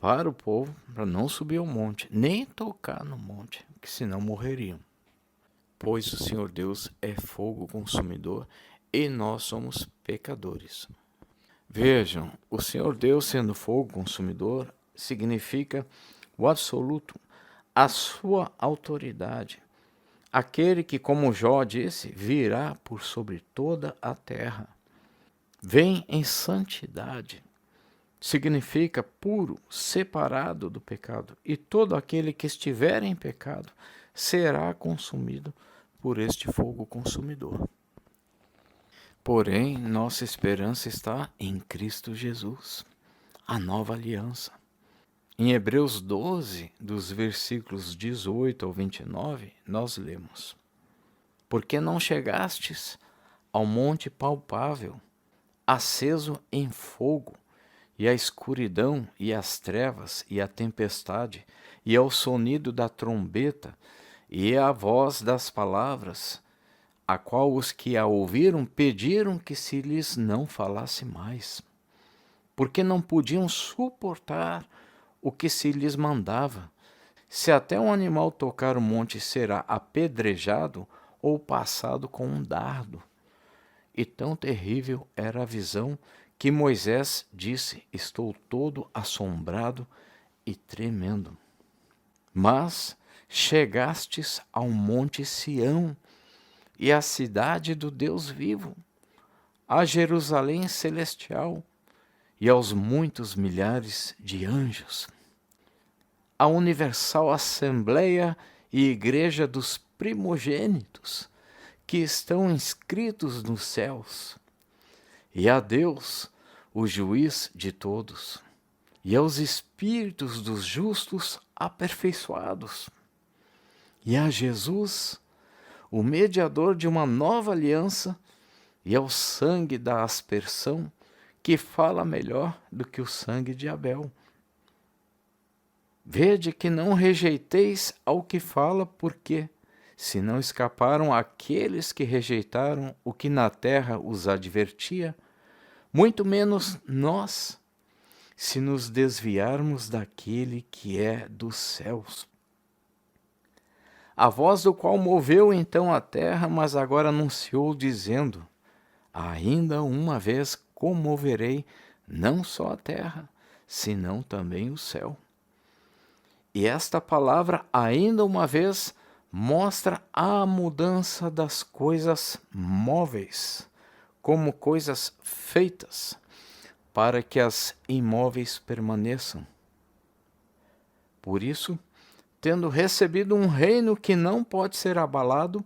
para o povo para não subir ao monte, nem tocar no monte, que senão morreriam. Pois o Senhor Deus é fogo consumidor e nós somos pecadores. Vejam, o Senhor Deus sendo fogo consumidor significa o absoluto, a sua autoridade. Aquele que, como Jó disse, virá por sobre toda a terra. Vem em santidade. Significa puro, separado do pecado. E todo aquele que estiver em pecado será consumido por este fogo consumidor. Porém, nossa esperança está em Cristo Jesus, a nova aliança. Em Hebreus 12, dos versículos 18 ao 29, nós lemos: Porque não chegastes ao monte palpável, aceso em fogo, e a escuridão, e as trevas, e a tempestade, e ao sonido da trombeta, e a voz das palavras, a qual os que a ouviram pediram que se lhes não falasse mais, porque não podiam suportar o que se lhes mandava. Se até um animal tocar o monte será apedrejado ou passado com um dardo. e tão terrível era a visão que Moisés disse: estou todo assombrado e tremendo. Mas chegastes ao monte Sião e à cidade do Deus vivo, a Jerusalém celestial e aos muitos milhares de anjos, a universal assembleia e igreja dos primogênitos que estão inscritos nos céus, e a Deus, o juiz de todos, e aos espíritos dos justos aperfeiçoados, e a Jesus, o mediador de uma nova aliança, e ao sangue da aspersão, que fala melhor do que o sangue de Abel. Vede que não rejeiteis ao que fala, porque, se não escaparam aqueles que rejeitaram o que na terra os advertia, muito menos nós, se nos desviarmos daquele que é dos céus. A voz do qual moveu então a terra, mas agora anunciou, dizendo: ainda uma vez comoverei não só a terra, senão também o céu. E esta palavra, ainda uma vez, mostra a mudança das coisas móveis, como coisas feitas, para que as imóveis permaneçam. Por isso, tendo recebido um reino que não pode ser abalado,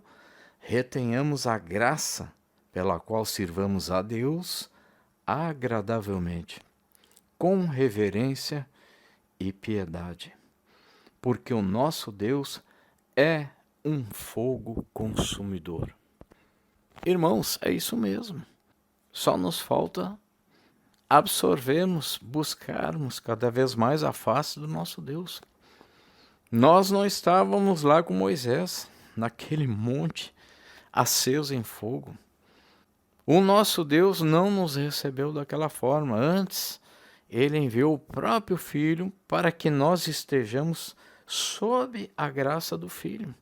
retenhamos a graça pela qual sirvamos a Deus agradavelmente, com reverência e piedade, porque o nosso Deus é um fogo consumidor. Irmãos, é isso mesmo. Só nos falta absorvermos, buscarmos cada vez mais a face do nosso Deus. Nós não estávamos lá com Moisés, naquele monte aceso em fogo. O nosso Deus não nos recebeu daquela forma. Antes, ele enviou o próprio Filho para que nós estejamos sob a graça do Filho.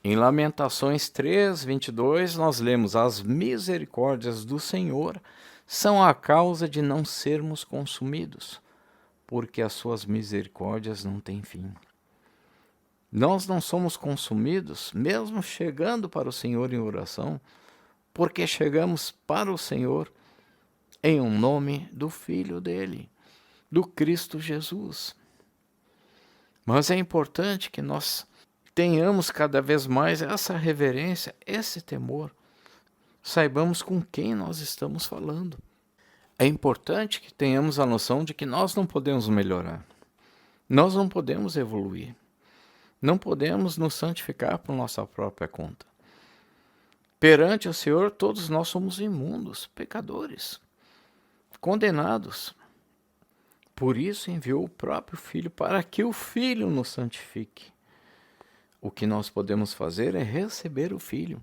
Em Lamentações 3:22, nós lemos: as misericórdias do Senhor são a causa de não sermos consumidos, porque as suas misericórdias não têm fim. Nós não somos consumidos, mesmo chegando para o Senhor em oração, porque chegamos para o Senhor em um nome do Filho dele, do Cristo Jesus. Mas é importante que nós tenhamos cada vez mais essa reverência, esse temor. Saibamos com quem nós estamos falando. É importante que tenhamos a noção de que nós não podemos melhorar. Nós não podemos evoluir. Não podemos nos santificar por nossa própria conta. Perante o Senhor, todos nós somos imundos, pecadores, condenados. Por isso enviou o próprio Filho, para que o Filho nos santifique. O que nós podemos fazer é receber o Filho.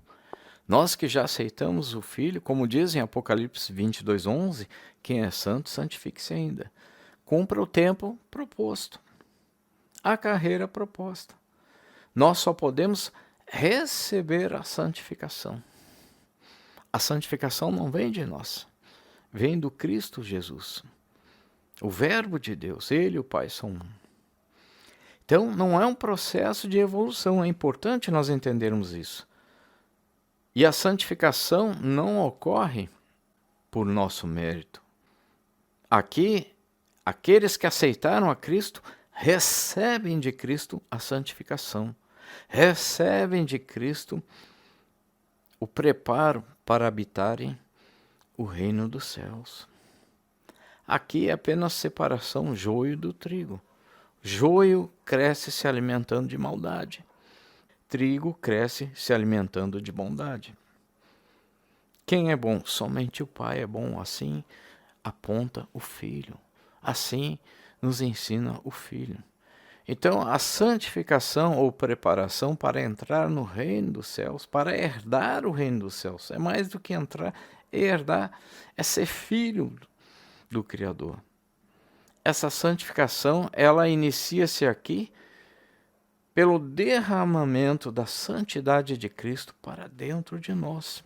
Nós que já aceitamos o Filho, como diz em Apocalipse 22:11, quem é santo, santifique-se ainda. Cumpra o tempo proposto, a carreira proposta. Nós só podemos receber a santificação. A santificação não vem de nós, vem do Cristo Jesus. O Verbo de Deus, Ele e o Pai são um. Então, não é um processo de evolução, é importante nós entendermos isso. E a santificação não ocorre por nosso mérito. Aqui, aqueles que aceitaram a Cristo recebem de Cristo a santificação. Recebem de Cristo o preparo para habitarem o reino dos céus. Aqui é apenas separação joio do trigo. Joio cresce se alimentando de maldade. Trigo cresce se alimentando de bondade. Quem é bom? Somente o Pai é bom. Assim aponta o Filho. Assim nos ensina o Filho. Então, a santificação ou preparação para entrar no reino dos céus, para herdar o reino dos céus, é mais do que entrar, herdar, é ser filho do Criador. Essa santificação, ela inicia-se aqui pelo derramamento da santidade de Cristo para dentro de nós.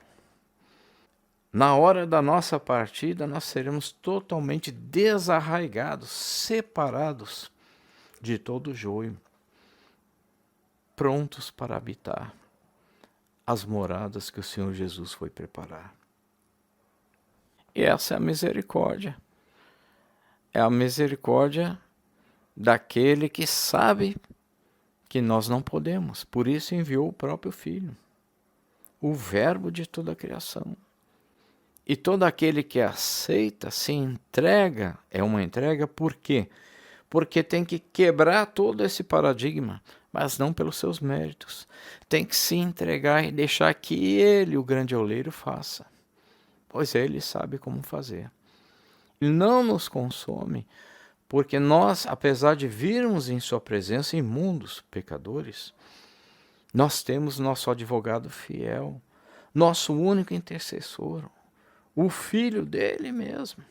Na hora da nossa partida, nós seremos totalmente desarraigados, separados de todo o joio, prontos para habitar as moradas que o Senhor Jesus foi preparar. E essa é a misericórdia. É a misericórdia daquele que sabe que nós não podemos. Por isso enviou o próprio Filho, o Verbo de toda a criação. E todo aquele que aceita, se entrega, é uma entrega por quê? Porque tem que quebrar todo esse paradigma, mas não pelos seus méritos. Tem que se entregar e deixar que Ele, o grande oleiro, faça, pois Ele sabe como fazer. Ele não nos consome, porque nós, apesar de virmos em sua presença imundos, pecadores, nós temos nosso advogado fiel, nosso único intercessor, o Filho dele mesmo,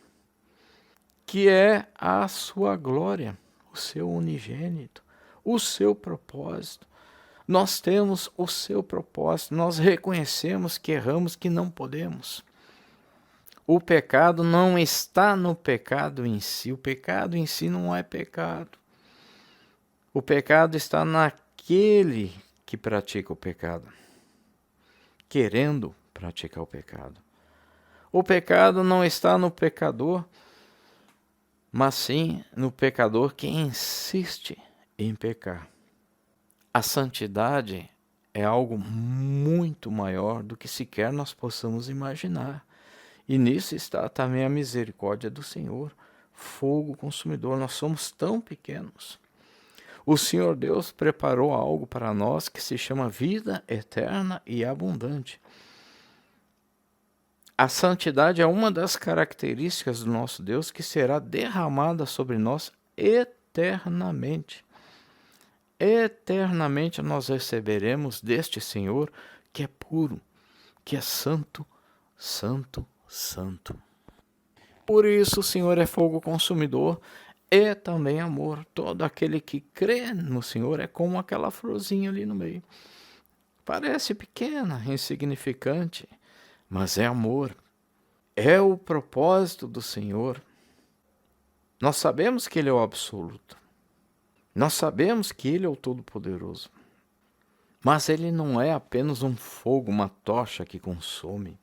que é a sua glória, o seu unigênito, o seu propósito. Nós temos o seu propósito, nós reconhecemos que erramos, que não podemos. O pecado não está no pecado em si, o pecado em si não é pecado. O pecado está naquele que pratica o pecado, querendo praticar o pecado. O pecado não está no pecador, mas sim no pecador que insiste em pecar. A santidade é algo muito maior do que sequer nós possamos imaginar. E nisso está também a misericórdia do Senhor, fogo consumidor. Nós somos tão pequenos. O Senhor Deus preparou algo para nós que se chama vida eterna e abundante. A santidade é uma das características do nosso Deus que será derramada sobre nós eternamente. Eternamente nós receberemos deste Senhor que é puro, que é santo, santo, santo. Por isso o Senhor é fogo consumidor e também amor. Todo aquele que crê no Senhor é como aquela florzinha ali no meio. Parece pequena, insignificante, mas é amor. É o propósito do Senhor. Nós sabemos que Ele é o absoluto. Nós sabemos que Ele é o Todo-Poderoso. Mas Ele não é apenas um fogo, uma tocha que consome.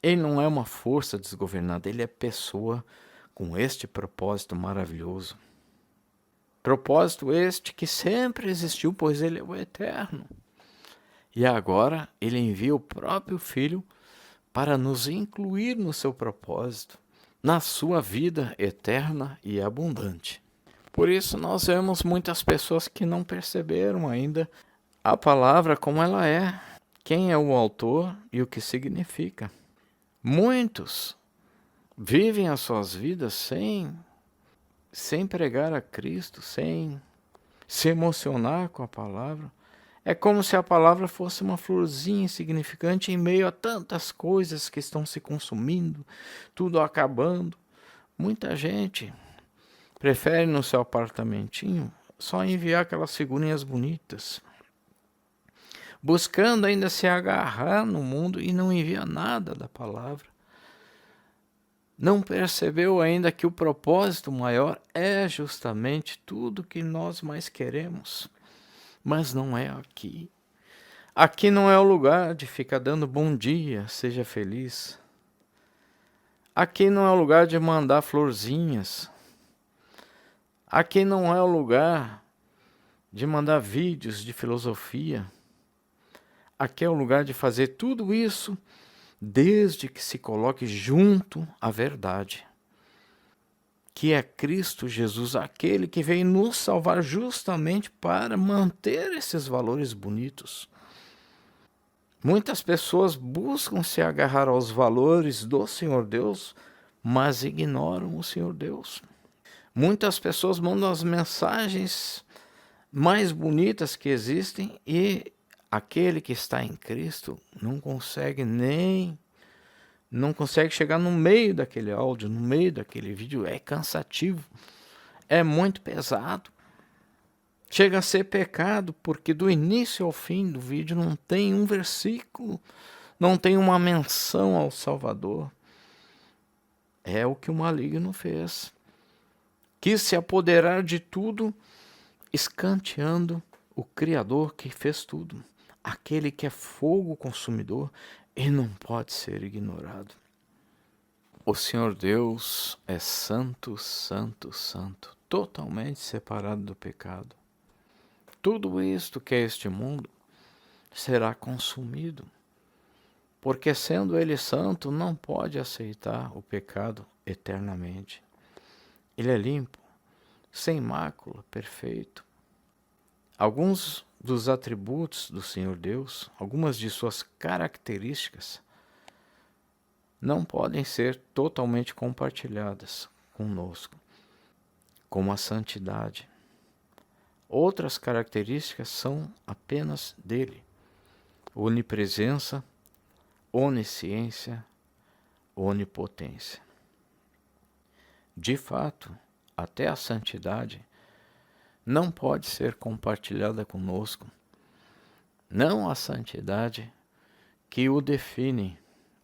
Ele não é uma força desgovernada, Ele é pessoa com este propósito maravilhoso. Propósito este que sempre existiu, pois Ele é o eterno. E agora Ele envia o próprio Filho para nos incluir no seu propósito, na sua vida eterna e abundante. Por isso nós vemos muitas pessoas que não perceberam ainda a palavra como ela é, quem é o autor e o que significa. Muitos vivem as suas vidas sem pregar a Cristo, sem se emocionar com a palavra. É como se a palavra fosse uma florzinha insignificante em meio a tantas coisas que estão se consumindo, tudo acabando. Muita gente prefere no seu apartamentinho só enviar aquelas figurinhas bonitas, buscando ainda se agarrar no mundo e não envia nada da palavra. Não percebeu ainda que o propósito maior é justamente tudo que nós mais queremos. Mas não é aqui. Aqui não é o lugar de ficar dando bom dia, seja feliz. Aqui não é o lugar de mandar florzinhas. Aqui não é o lugar de mandar vídeos de filosofia. Aqui é o lugar de fazer tudo isso desde que se coloque junto à verdade, que é Cristo Jesus, aquele que veio nos salvar justamente para manter esses valores bonitos. Muitas pessoas buscam se agarrar aos valores do Senhor Deus, mas ignoram o Senhor Deus. Muitas pessoas mandam as mensagens mais bonitas que existem e aquele que está em Cristo não consegue chegar no meio daquele áudio, no meio daquele vídeo. É cansativo, é muito pesado. Chega a ser pecado, porque do início ao fim do vídeo não tem um versículo não tem uma menção ao Salvador. É o que o maligno fez. Quis se apoderar de tudo, escanteando o Criador que fez tudo. Aquele que é fogo consumidor e não pode ser ignorado. O Senhor Deus é santo, santo, santo, totalmente separado do pecado. Tudo isto que é este mundo será consumido, porque sendo Ele santo, não pode aceitar o pecado eternamente. Ele é limpo, sem mácula, perfeito. Alguns dos atributos do Senhor Deus, algumas de suas características, não podem ser totalmente compartilhadas conosco, como a santidade. Outras características são apenas dele: onipresença, onisciência, onipotência. De fato, até a santidade não pode ser compartilhada conosco. Não a santidade que o define.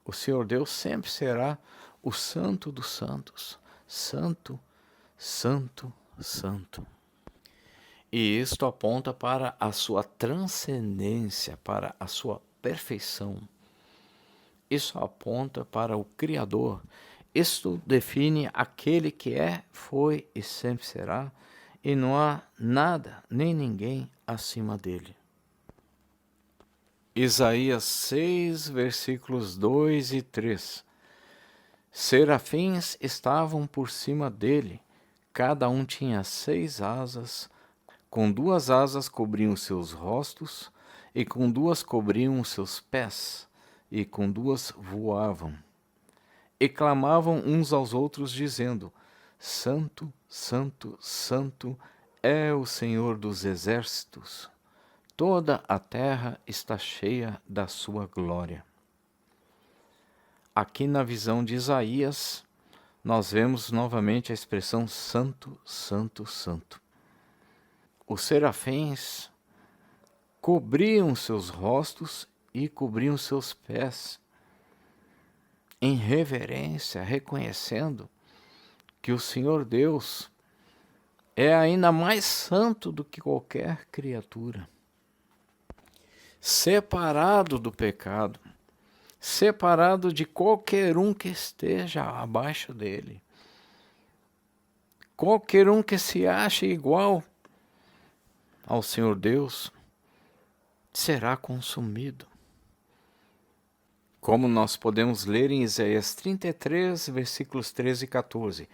O Senhor Deus sempre será o Santo dos Santos. Santo, Santo, Santo. E isto aponta para a sua transcendência, para a sua perfeição. Isso aponta para o Criador. Isto define aquele que é, foi e sempre será, e não há nada, nem ninguém acima dele. Isaías 6, versículos 2 e 3. Serafins estavam por cima dele, cada um tinha 6 asas, com 2 asas cobriam seus rostos, e com 2 cobriam os seus pés, e com 2 voavam. E clamavam uns aos outros, dizendo: Santo, Santo, Santo é o Senhor dos exércitos. Toda a terra está cheia da sua glória. Aqui na visão de Isaías, nós vemos novamente a expressão Santo, Santo, Santo. Os serafins cobriam seus rostos e cobriam seus pés, em reverência, reconhecendo que o Senhor Deus é ainda mais santo do que qualquer criatura. Separado do pecado, separado de qualquer um que esteja abaixo dele. Qualquer um que se ache igual ao Senhor Deus será consumido. Como nós podemos ler em Isaías 33, versículos 13 e 14.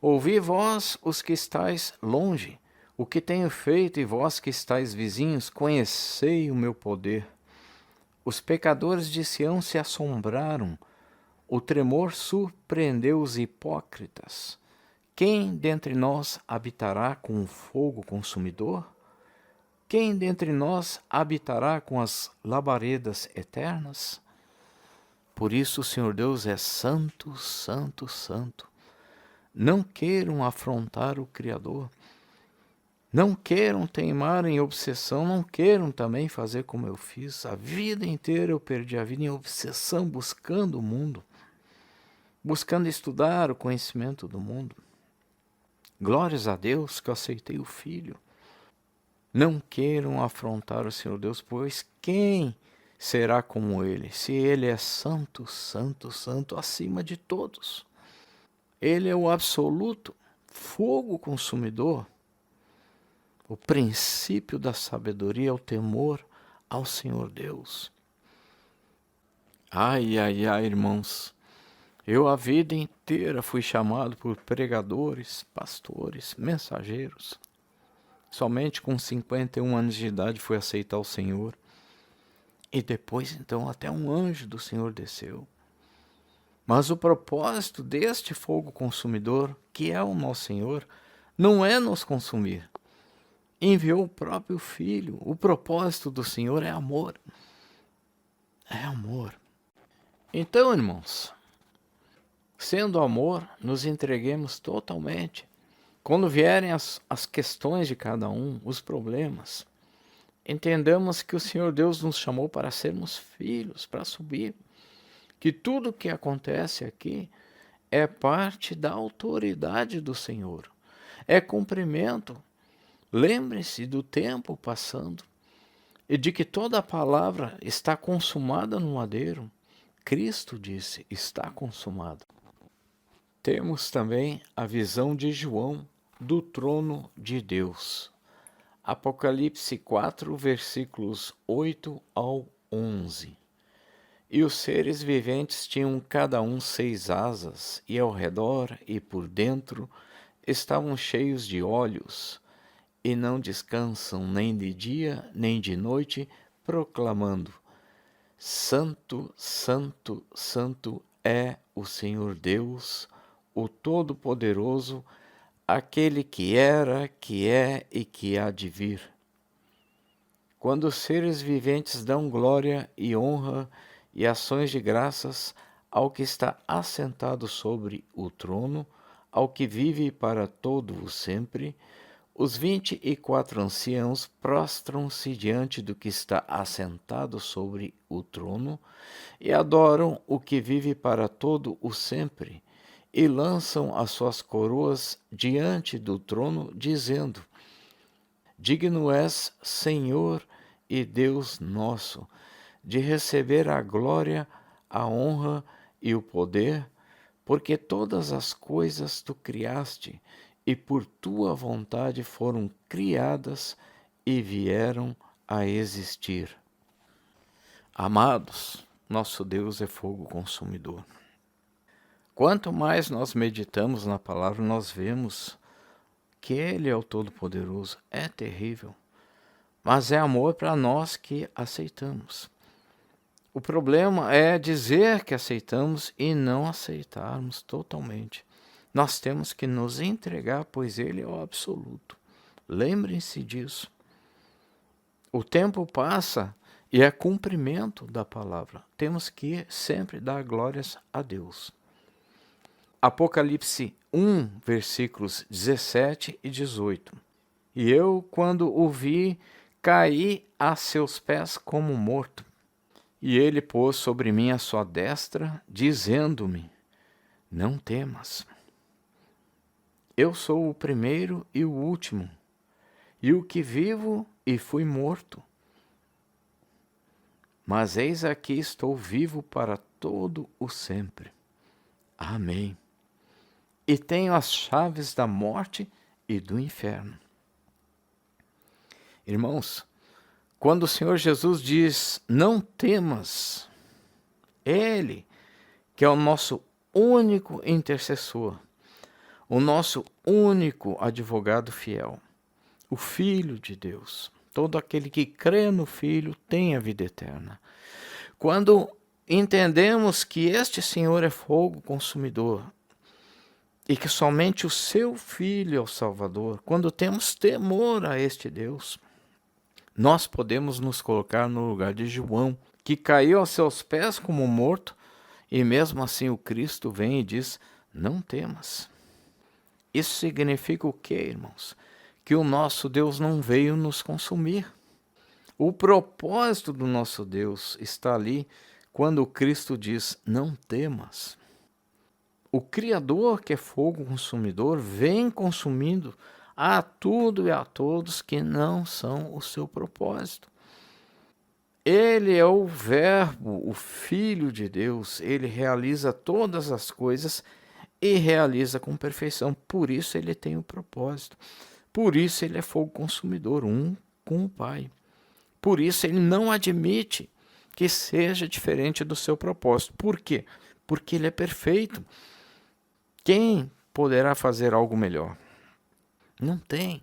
Ouvi vós, os que estáis longe, o que tenho feito, e vós que estáis vizinhos, conhecei o meu poder. Os pecadores de Sião se assombraram, o tremor surpreendeu os hipócritas. Quem dentre nós habitará com o fogo consumidor? Quem dentre nós habitará com as labaredas eternas? Por isso o Senhor Deus é santo, santo, santo. Não queiram afrontar o Criador. Não queiram teimar em obsessão, não queiram também fazer como eu fiz. A vida inteira eu perdi a vida em obsessão, buscando o mundo, buscando estudar o conhecimento do mundo. Glórias a Deus que eu aceitei o Filho. Não queiram afrontar o Senhor Deus, pois quem será como Ele, se Ele é santo, santo, santo, acima de todos? Ele é o absoluto, fogo consumidor. O princípio da sabedoria é o temor ao Senhor Deus. Ai, ai, ai, irmãos, eu a vida inteira fui chamado por pregadores, pastores, mensageiros. Somente com 51 anos de idade fui aceitar o Senhor. E depois, então, até um anjo do Senhor desceu. Mas o propósito deste fogo consumidor, que é o nosso Senhor, não é nos consumir. Enviou o próprio Filho. O propósito do Senhor é amor. É amor. Então, irmãos, sendo amor, nos entreguemos totalmente. Quando vierem as questões de cada um, os problemas, entendamos que o Senhor Deus nos chamou para sermos filhos, para subir. Que tudo o que acontece aqui é parte da autoridade do Senhor. É cumprimento. Lembre-se do tempo passando e de que toda a palavra está consumada no madeiro. Cristo disse, está consumado. Temos também a visão de João do trono de Deus. Apocalipse 4, versículos 8 ao 11. E os seres viventes tinham cada um 6 asas, e ao redor e por dentro estavam cheios de olhos, e não descansam nem de dia nem de noite, proclamando: Santo, Santo, Santo é o Senhor Deus, o Todo-Poderoso, aquele que era, que é e que há de vir. Quando os seres viventes dão glória e honra e ações de graças ao que está assentado sobre o trono, ao que vive para todo o sempre, os 24 anciãos prostram-se diante do que está assentado sobre o trono e adoram o que vive para todo o sempre, e lançam as suas coroas diante do trono, dizendo: Digno és, Senhor e Deus nosso, de receber a glória, a honra e o poder, porque todas as coisas tu criaste, e por tua vontade foram criadas e vieram a existir. Amados, nosso Deus é fogo consumidor. Quanto mais nós meditamos na palavra, nós vemos que Ele é o Todo-Poderoso. É terrível, mas é amor para nós que aceitamos. O problema é dizer que aceitamos e não aceitarmos totalmente. Nós temos que nos entregar, pois Ele é o absoluto. Lembrem-se disso. O tempo passa e é cumprimento da palavra. Temos que sempre dar glórias a Deus. Apocalipse 1, versículos 17 e 18. E eu, quando o vi, caí a seus pés como morto. E ele pôs sobre mim a sua destra, dizendo-me: Não temas. Eu sou o primeiro e o último, e o que vivo e fui morto. Mas eis aqui estou vivo para todo o sempre. Amém. E tenho as chaves da morte e do inferno. Irmãos, quando o Senhor Jesus diz, não temas, Ele, que é o nosso único intercessor, o nosso único advogado fiel, o Filho de Deus, todo aquele que crê no Filho tem a vida eterna. Quando entendemos que este Senhor é fogo consumidor, e que somente o seu Filho é o Salvador, quando temos temor a este Deus, nós podemos nos colocar no lugar de João, que caiu aos seus pés como morto, e mesmo assim o Cristo vem e diz, não temas. Isso significa o quê, irmãos? Que o nosso Deus não veio nos consumir. O propósito do nosso Deus está ali quando o Cristo diz, não temas. O Criador, que é fogo consumidor, vem consumindo a tudo e a todos que não são o seu propósito. Ele é o Verbo, o Filho de Deus, ele realiza todas as coisas e realiza com perfeição. Por isso ele tem o propósito. Por isso ele é fogo consumidor, um com o Pai. Por isso ele não admite que seja diferente do seu propósito. Por quê? Porque ele é perfeito. Quem poderá fazer algo melhor? Não tem.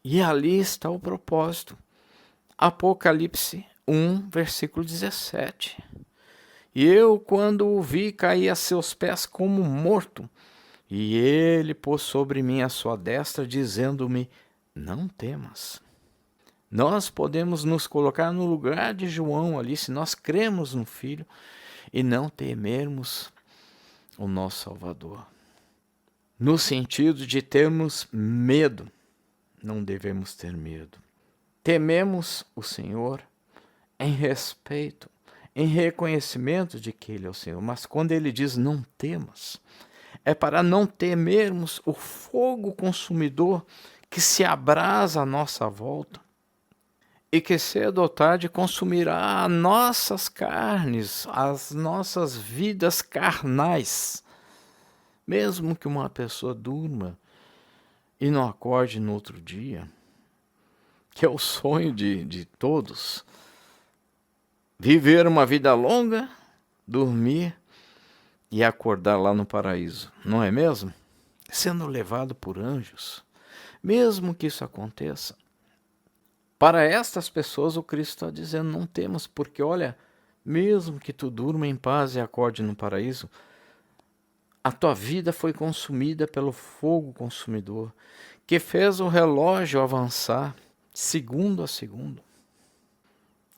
E ali está o propósito. Apocalipse 1, versículo 17. E eu, quando o vi, caí a seus pés como morto. E ele pôs sobre mim a sua destra, dizendo-me, não temas. Nós podemos nos colocar no lugar de João ali, se nós cremos no Filho, e não temermos o nosso Salvador. No sentido de termos medo, não devemos ter medo. tememos o Senhor em respeito, em reconhecimento de que Ele é o Senhor. Mas quando Ele diz não temas, é para não temermos o fogo consumidor que se abrasa à nossa volta e que cedo ou tarde consumirá as nossas carnes, as nossas vidas carnais. Mesmo que uma pessoa durma e não acorde no outro dia, que é o sonho de todos, viver uma vida longa, dormir e acordar lá no paraíso, não é mesmo? Sendo levado por anjos. Mesmo que isso aconteça, para estas pessoas o Cristo está dizendo, não temas, porque olha, mesmo que tu durma em paz e acorde no paraíso, a tua vida foi consumida pelo fogo consumidor, que fez o relógio avançar segundo a segundo.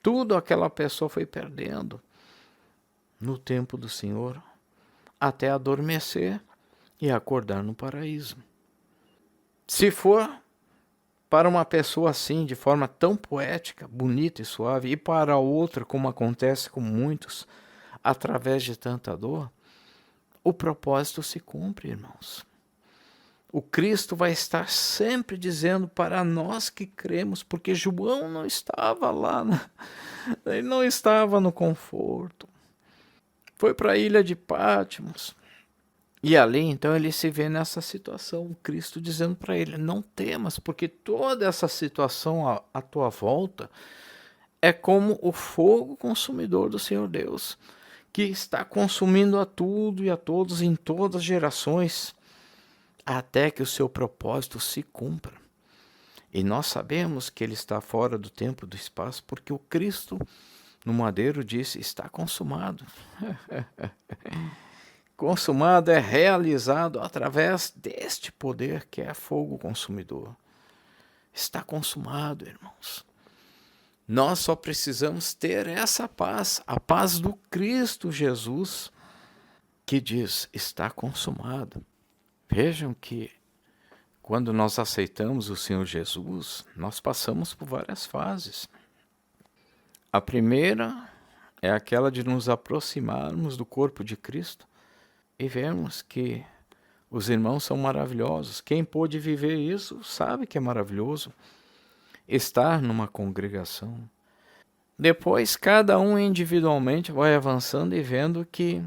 Tudo aquela pessoa foi perdendo no tempo do Senhor, até adormecer e acordar no paraíso. Se for para uma pessoa assim, de forma tão poética, bonita e suave, e para outra, como acontece com muitos, através de tanta dor, o propósito se cumpre, irmãos. O Cristo vai estar sempre dizendo para nós que cremos, porque João não estava lá, ele não estava no conforto. Foi para a ilha de Patmos. E ali, então, ele se vê nessa situação, o Cristo dizendo para ele, não temas, porque toda essa situação à tua volta é como o fogo consumidor do Senhor Deus, que está consumindo a tudo e a todos em todas as gerações, até que o seu propósito se cumpra. E nós sabemos que ele está fora do tempo e do espaço, porque o Cristo no madeiro disse, está consumado. Consumado é realizado através deste poder que é fogo consumidor. Está consumado, irmãos. Nós só precisamos ter essa paz, a paz do Cristo Jesus, que diz, está consumado. Vejam que quando nós aceitamos o Senhor Jesus, nós passamos por várias fases. A primeira é aquela de nos aproximarmos do corpo de Cristo, e vemos que os irmãos são maravilhosos. Quem pôde viver isso sabe que é maravilhoso estar numa congregação. Depois, cada um individualmente vai avançando e vendo que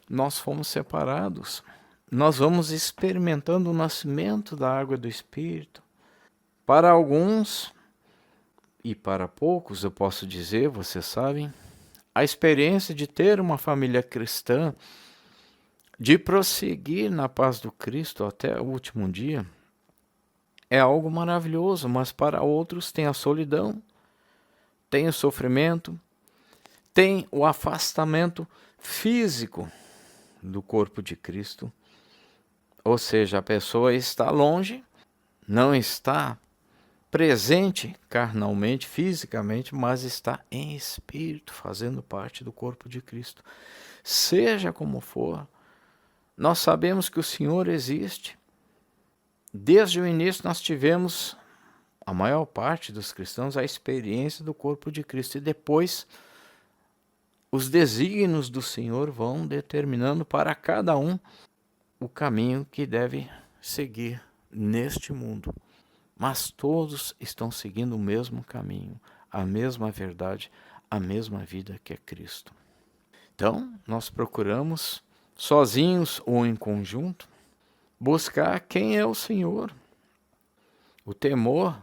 nós fomos separados. Nós vamos experimentando o nascimento da água do Espírito. Para alguns, e para poucos, eu posso dizer, vocês sabem, a experiência de ter uma família cristã, de prosseguir na paz do Cristo até o último dia, é algo maravilhoso, mas para outros tem a solidão, tem o sofrimento, tem o afastamento físico do corpo de Cristo. Ou seja, a pessoa está longe, não está presente carnalmente, fisicamente, mas está em espírito, fazendo parte do corpo de Cristo. Seja como for, nós sabemos que o Senhor existe. Desde o início nós tivemos, a maior parte dos cristãos, a experiência do corpo de Cristo. E depois, os desígnios do Senhor vão determinando para cada um o caminho que deve seguir neste mundo. Mas todos estão seguindo o mesmo caminho, a mesma verdade, a mesma vida que é Cristo. Então, nós procuramos, sozinhos ou em conjunto, buscar quem é o Senhor. O temor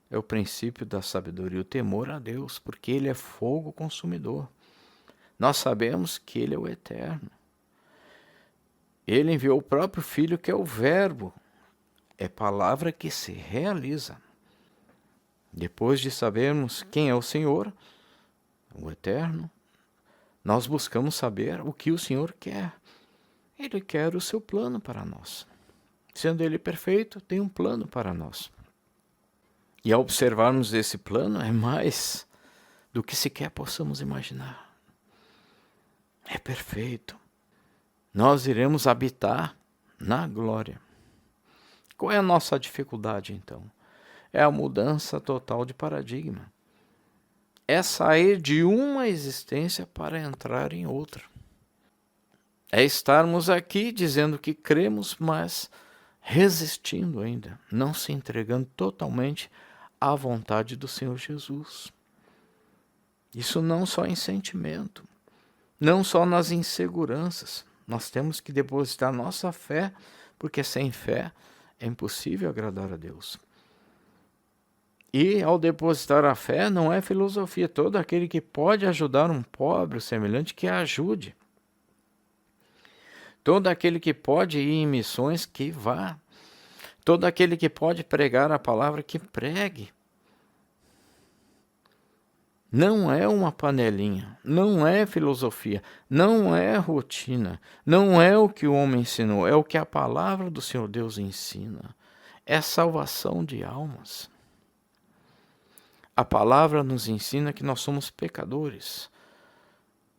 é o princípio da sabedoria, o temor a Deus, porque Ele é fogo consumidor. Nós sabemos que Ele é o eterno. Ele enviou o próprio Filho, que é o Verbo, é palavra que se realiza. Depois de sabermos quem é o Senhor, o eterno, nós buscamos saber o que o Senhor quer. Ele quer o seu plano para nós. Sendo Ele perfeito, tem um plano para nós. E ao observarmos esse plano, é mais do que sequer possamos imaginar. É perfeito. Nós iremos habitar na glória. Qual é a nossa dificuldade, então? É a mudança total de paradigma. É sair de uma existência para entrar em outra. É estarmos aqui dizendo que cremos, mas resistindo ainda, não se entregando totalmente à vontade do Senhor Jesus. Isso não só em sentimento, não só nas inseguranças. Nós temos que depositar nossa fé, porque sem fé é impossível agradar a Deus. E ao depositar a fé, não é filosofia. Todo aquele que pode ajudar um pobre ou semelhante, que ajude. Todo aquele que pode ir em missões, que vá. Todo aquele que pode pregar a palavra, que pregue. Não é uma panelinha, não é filosofia, não é rotina, não é o que o homem ensinou, é o que a palavra do Senhor Deus ensina. É salvação de almas. A palavra nos ensina que nós somos pecadores.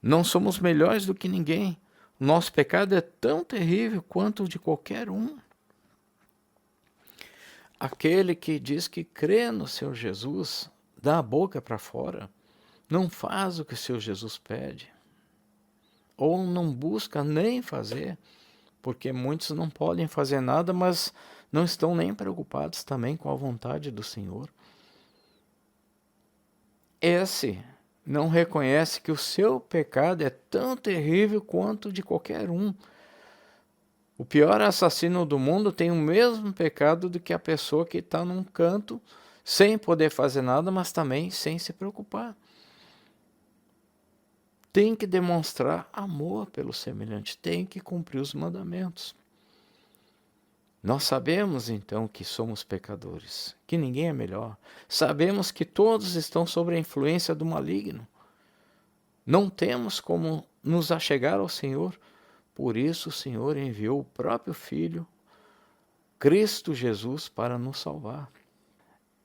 Não somos melhores do que ninguém. O nosso pecado é tão terrível quanto o de qualquer um. Aquele que diz que crê no Senhor Jesus, dá a boca para fora, não faz o que o Senhor Jesus pede. Ou não busca nem fazer, porque muitos não podem fazer nada, mas não estão nem preocupados também com a vontade do Senhor. Esse não reconhece que o seu pecado é tão terrível quanto o de qualquer um. O pior assassino do mundo tem o mesmo pecado do que a pessoa que está num canto, sem poder fazer nada, mas também sem se preocupar. Tem que demonstrar amor pelo semelhante, tem que cumprir os mandamentos. Nós sabemos então que somos pecadores, que ninguém é melhor. Sabemos que todos estão sob a influência do maligno. Não temos como nos achegar ao Senhor. Por isso o Senhor enviou o próprio Filho, Cristo Jesus, para nos salvar.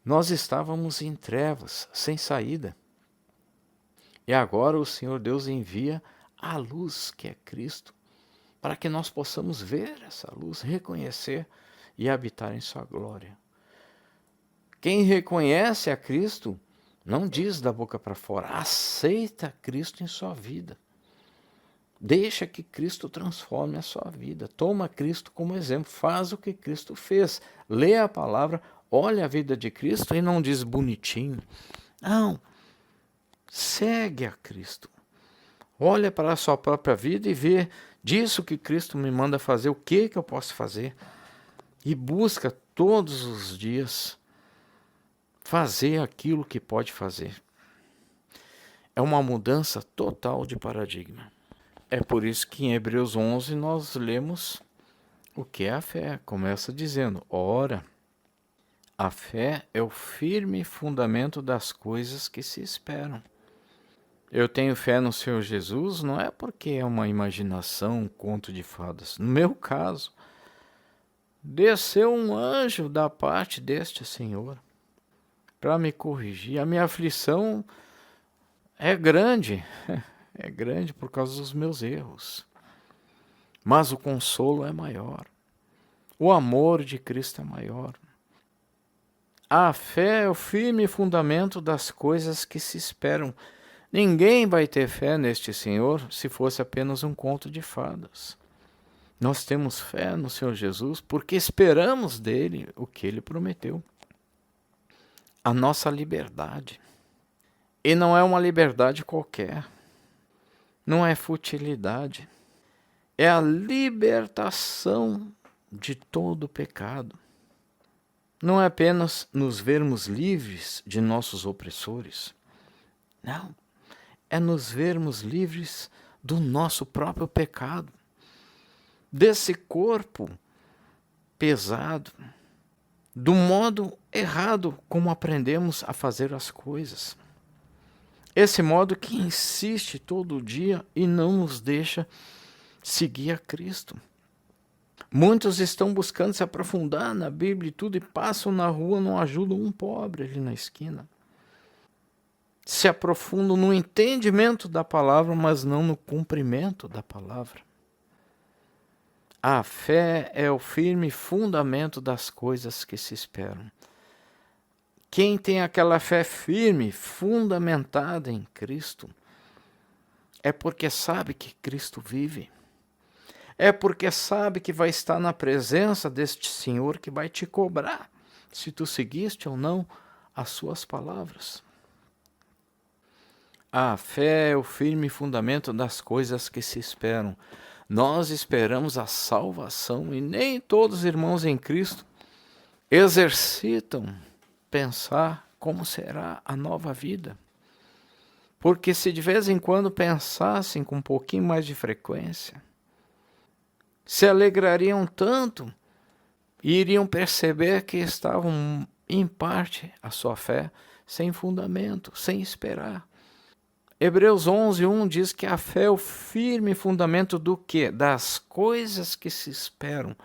Nós estávamos em trevas, sem saída. E agora o Senhor Deus envia a luz, que é Cristo, para que nós possamos ver essa luz, reconhecer e habitar em sua glória. Quem reconhece a Cristo, não diz da boca para fora, aceita Cristo em sua vida. Deixa que Cristo transforme a sua vida. Toma Cristo como exemplo. Faz o que Cristo fez. Lê a palavra, olha a vida de Cristo e não diz bonitinho. Não. Segue a Cristo. Olha para a sua própria vida e vê disso que Cristo me manda fazer, o que eu posso fazer. E busca todos os dias fazer aquilo que pode fazer. É uma mudança total de paradigma. É por isso que em Hebreus 11 nós lemos o que é a fé. Começa dizendo, ora, a fé é o firme fundamento das coisas que se esperam. Eu tenho fé no Senhor Jesus, não é porque é uma imaginação, um conto de fadas. No meu caso, desceu um anjo da parte deste Senhor para me corrigir. A minha aflição é grande. É grande por causa dos meus erros. Mas o consolo é maior. O amor de Cristo é maior. A fé é o firme fundamento das coisas que se esperam. Ninguém vai ter fé neste Senhor se fosse apenas um conto de fadas. Nós temos fé no Senhor Jesus porque esperamos dele o que ele prometeu. A nossa liberdade. E não é uma liberdade qualquer. Não é futilidade, é a libertação de todo o pecado. Não é apenas nos vermos livres de nossos opressores. Não, é nos vermos livres do nosso próprio pecado, desse corpo pesado, do modo errado como aprendemos a fazer as coisas. Esse modo que insiste todo dia e não nos deixa seguir a Cristo. Muitos estão buscando se aprofundar na Bíblia e tudo, e passam na rua, não ajudam um pobre ali na esquina. Se aprofundam no entendimento da palavra, mas não no cumprimento da palavra. A fé é o firme fundamento das coisas que se esperam. Quem tem aquela fé firme, fundamentada em Cristo, é porque sabe que Cristo vive. É porque sabe que vai estar na presença deste Senhor que vai te cobrar se tu seguiste ou não as suas palavras. A fé é o firme fundamento das coisas que se esperam. Nós esperamos a salvação e nem todos os irmãos em Cristo exercitam pensar como será a nova vida. Porque se de vez em quando pensassem com um pouquinho mais de frequência, se alegrariam tanto e iriam perceber que estavam, em parte, a sua fé sem fundamento, sem esperar. Hebreus 11:1 diz que a fé é o firme fundamento do quê? Das coisas que se esperam.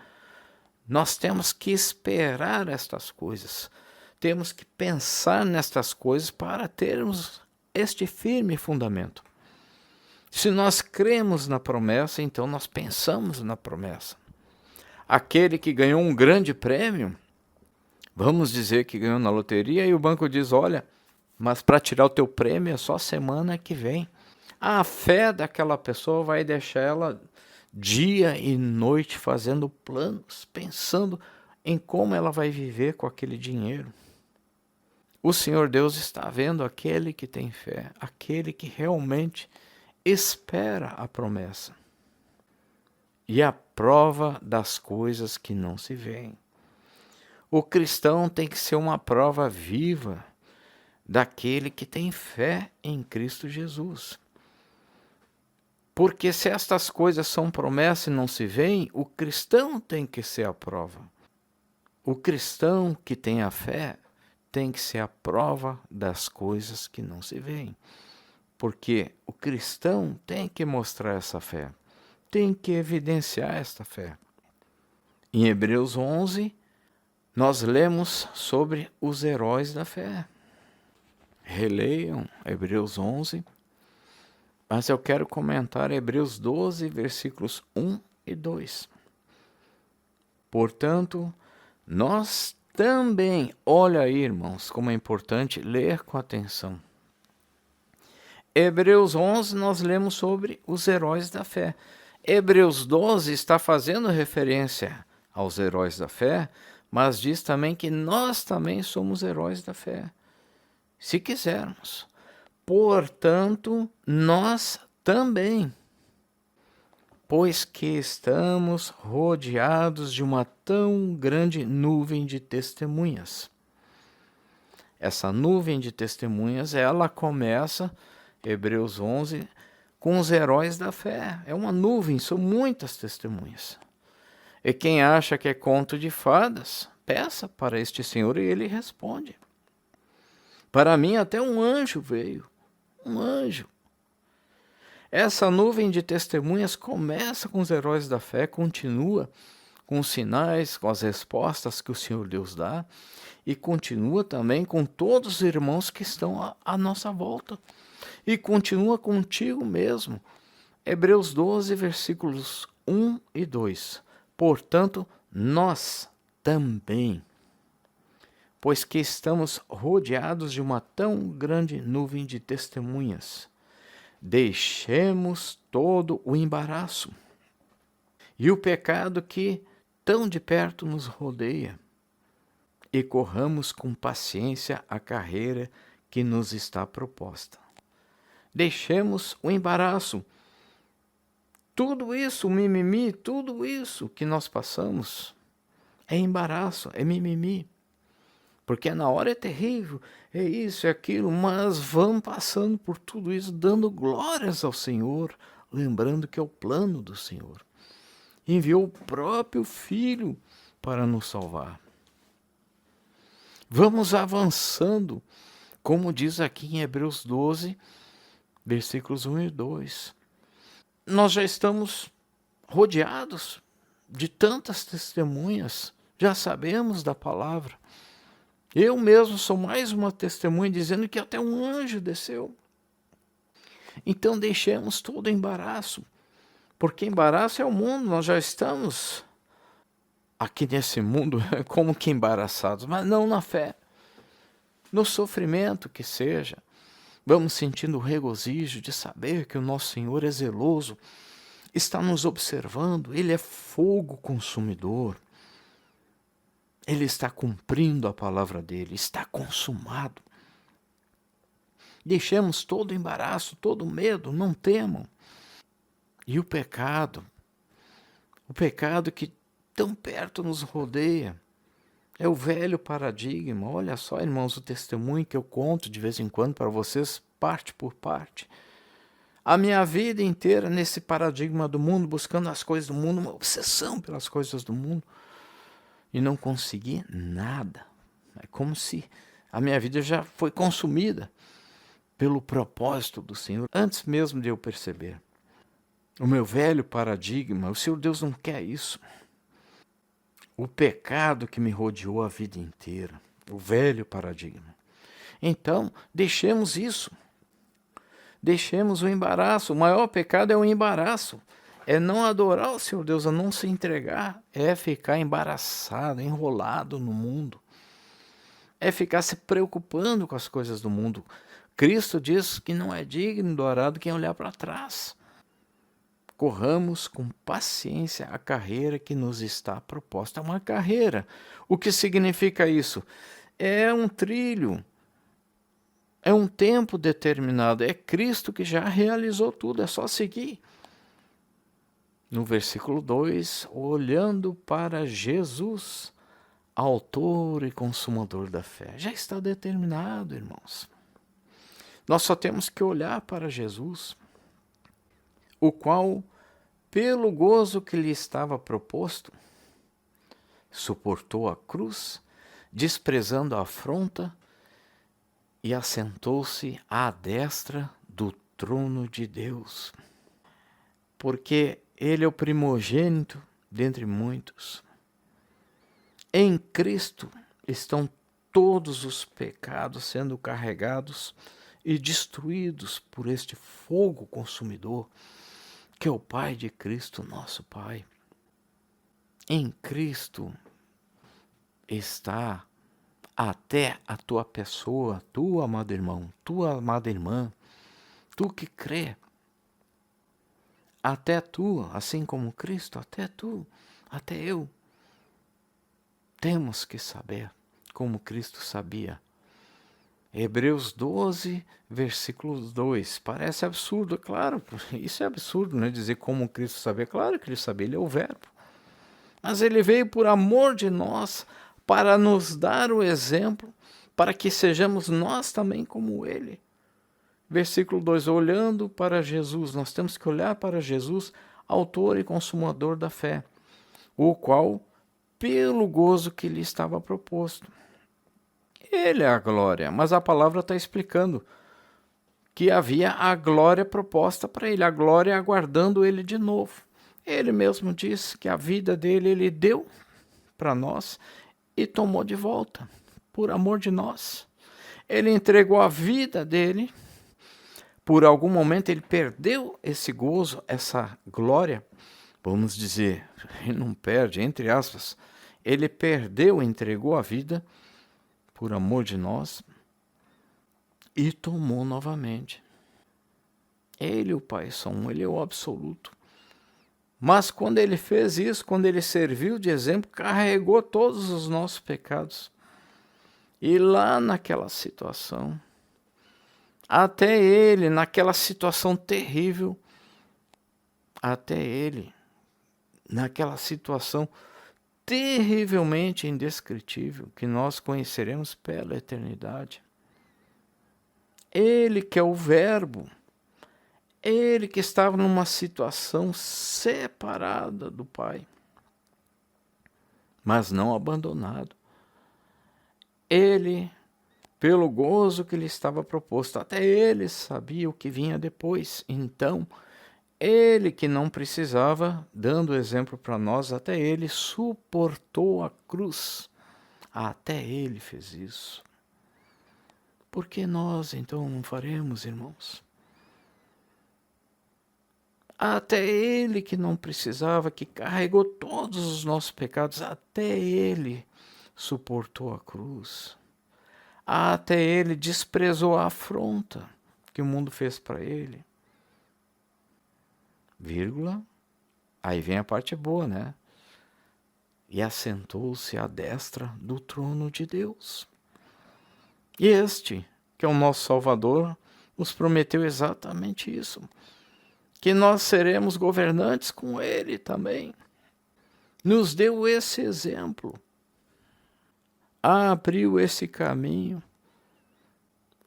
Nós temos que esperar estas coisas. Temos que pensar nestas coisas para termos este firme fundamento. Se nós cremos na promessa, então nós pensamos na promessa. Aquele que ganhou um grande prêmio, vamos dizer que ganhou na loteria, e o banco diz, olha, mas para tirar o teu prêmio é só semana que vem. A fé daquela pessoa vai deixar ela dia e noite fazendo planos, pensando em como ela vai viver com aquele dinheiro. O Senhor Deus está vendo aquele que tem fé, aquele que realmente espera a promessa. E a prova das coisas que não se veem. O cristão tem que ser uma prova viva daquele que tem fé em Cristo Jesus. Porque se estas coisas são promessas e não se veem, o cristão tem que ser a prova. O cristão que tem a fé tem que ser a prova das coisas que não se veem. Porque o cristão tem que mostrar essa fé, tem que evidenciar esta fé. Em Hebreus 11, nós lemos sobre os heróis da fé. Releiam Hebreus 11, mas eu quero comentar Hebreus 12, versículos 1 e 2. Portanto, nós também, olha aí, irmãos, como é importante ler com atenção. Hebreus 11, nós lemos sobre os heróis da fé. Hebreus 12 está fazendo referência aos heróis da fé, mas diz também que nós também somos heróis da fé, se quisermos. Portanto, nós também, pois que estamos rodeados de uma tão grande nuvem de testemunhas. Essa nuvem de testemunhas, ela começa, Hebreus 11, com os heróis da fé. É uma nuvem, são muitas testemunhas. E quem acha que é conto de fadas, peça para este Senhor e ele responde. Para mim até um anjo veio, um anjo. Essa nuvem de testemunhas começa com os heróis da fé, continua com os sinais, com as respostas que o Senhor Deus dá, e continua também com todos os irmãos que estão à nossa volta. E continua contigo mesmo. Hebreus 12, versículos 1 e 2. Portanto, nós também, pois que estamos rodeados de uma tão grande nuvem de testemunhas, deixemos todo o embaraço e o pecado que tão de perto nos rodeia, e corramos com paciência a carreira que nos está proposta. Deixemos o embaraço, tudo isso, o mimimi, tudo isso que nós passamos é embaraço, é mimimi. Porque na hora é terrível, é isso, é aquilo, mas vamos passando por tudo isso, dando glórias ao Senhor, lembrando que é o plano do Senhor. Enviou o próprio Filho para nos salvar. Vamos avançando, como diz aqui em Hebreus 12, versículos 1 e 2. Nós já estamos rodeados de tantas testemunhas, já sabemos da palavra. Eu mesmo sou mais uma testemunha dizendo que até um anjo desceu. Então deixemos todo embaraço, porque embaraço é o mundo, nós já estamos aqui nesse mundo como que embaraçados, mas não na fé. no sofrimento que seja, vamos sentindo o regozijo de saber que o nosso Senhor é zeloso, está nos observando, Ele é fogo consumidor. Ele está cumprindo a palavra dele, está consumado. Deixemos todo o embaraço, todo o medo, não temam. E o pecado que tão perto nos rodeia, é o velho paradigma. Olha só, irmãos, o testemunho que eu conto de vez em quando para vocês, parte por parte. A minha vida inteira nesse paradigma do mundo, buscando as coisas do mundo, uma obsessão pelas coisas do mundo, e não consegui nada. É como se a minha vida já foi consumida pelo propósito do Senhor, antes mesmo de eu perceber. O meu velho paradigma, o Senhor Deus não quer isso. O pecado que me rodeou a vida inteira, o velho paradigma. Então, deixemos isso. Deixemos o embaraço. O maior pecado é o embaraço. É não adorar o Senhor Deus, é não se entregar. É ficar embaraçado, enrolado no mundo. É ficar se preocupando com as coisas do mundo. Cristo diz que não é digno do arado quem olhar para trás. Corramos com paciência a carreira que nos está proposta. É uma carreira. O que significa isso? É um trilho. É um tempo determinado. É Cristo que já realizou tudo. É só seguir. No versículo 2, olhando para Jesus, autor e consumador da fé. Já está determinado, irmãos. Nós só temos que olhar para Jesus, o qual, pelo gozo que lhe estava proposto, suportou a cruz, desprezando a afronta, e assentou-se à destra do trono de Deus. Porque ele é o primogênito dentre muitos. Em Cristo estão todos os pecados sendo carregados e destruídos por este fogo consumidor, que é o Pai de Cristo, nosso Pai. Em Cristo está até a tua pessoa, tu, amado irmão, tua amada irmã, tu que crê, até tu, assim como Cristo, até tu, até eu, temos que saber como Cristo sabia. Hebreus 12, versículo 2. Parece absurdo, claro, isso é absurdo, né? Dizer como Cristo sabia. Claro que ele sabia, ele é o verbo. Mas ele veio por amor de nós, para nos dar o exemplo, para que sejamos nós também como ele. Versículo 2, olhando para Jesus, nós temos que olhar para Jesus, autor e consumador da fé, o qual, pelo gozo que lhe estava proposto. Ele é a glória, mas a palavra está explicando que havia a glória proposta para ele, a glória aguardando ele de novo. Ele mesmo disse que a vida dele ele deu para nós e tomou de volta, por amor de nós. Ele entregou a vida dele. Por algum momento ele perdeu esse gozo, essa glória, vamos dizer, ele não perde, entre aspas, ele perdeu, entregou a vida por amor de nós e tomou novamente. Ele, o Pai, só um, ele é o absoluto. Mas quando ele fez isso, quando ele serviu de exemplo, carregou todos os nossos pecados. E lá naquela situação, até ele, naquela situação terrível, até ele, naquela situação terrivelmente indescritível, que nós conheceremos pela eternidade. Ele que é o Verbo, ele que estava numa situação separada do Pai, mas não abandonado. Ele, pelo gozo que lhe estava proposto, até ele sabia o que vinha depois. Então, ele que não precisava, dando exemplo para nós, até ele suportou a cruz. Até ele fez isso. Por que nós, então, não faremos, irmãos? Até ele que não precisava, que carregou todos os nossos pecados, até ele suportou a cruz. Até ele desprezou a afronta que o mundo fez para ele. Vírgula. Aí vem a parte boa, né? E assentou-se à destra do trono de Deus. E este, que é o nosso Salvador, nos prometeu exatamente isso. Que nós seremos governantes com ele também. Nos deu esse exemplo. Abriu esse caminho.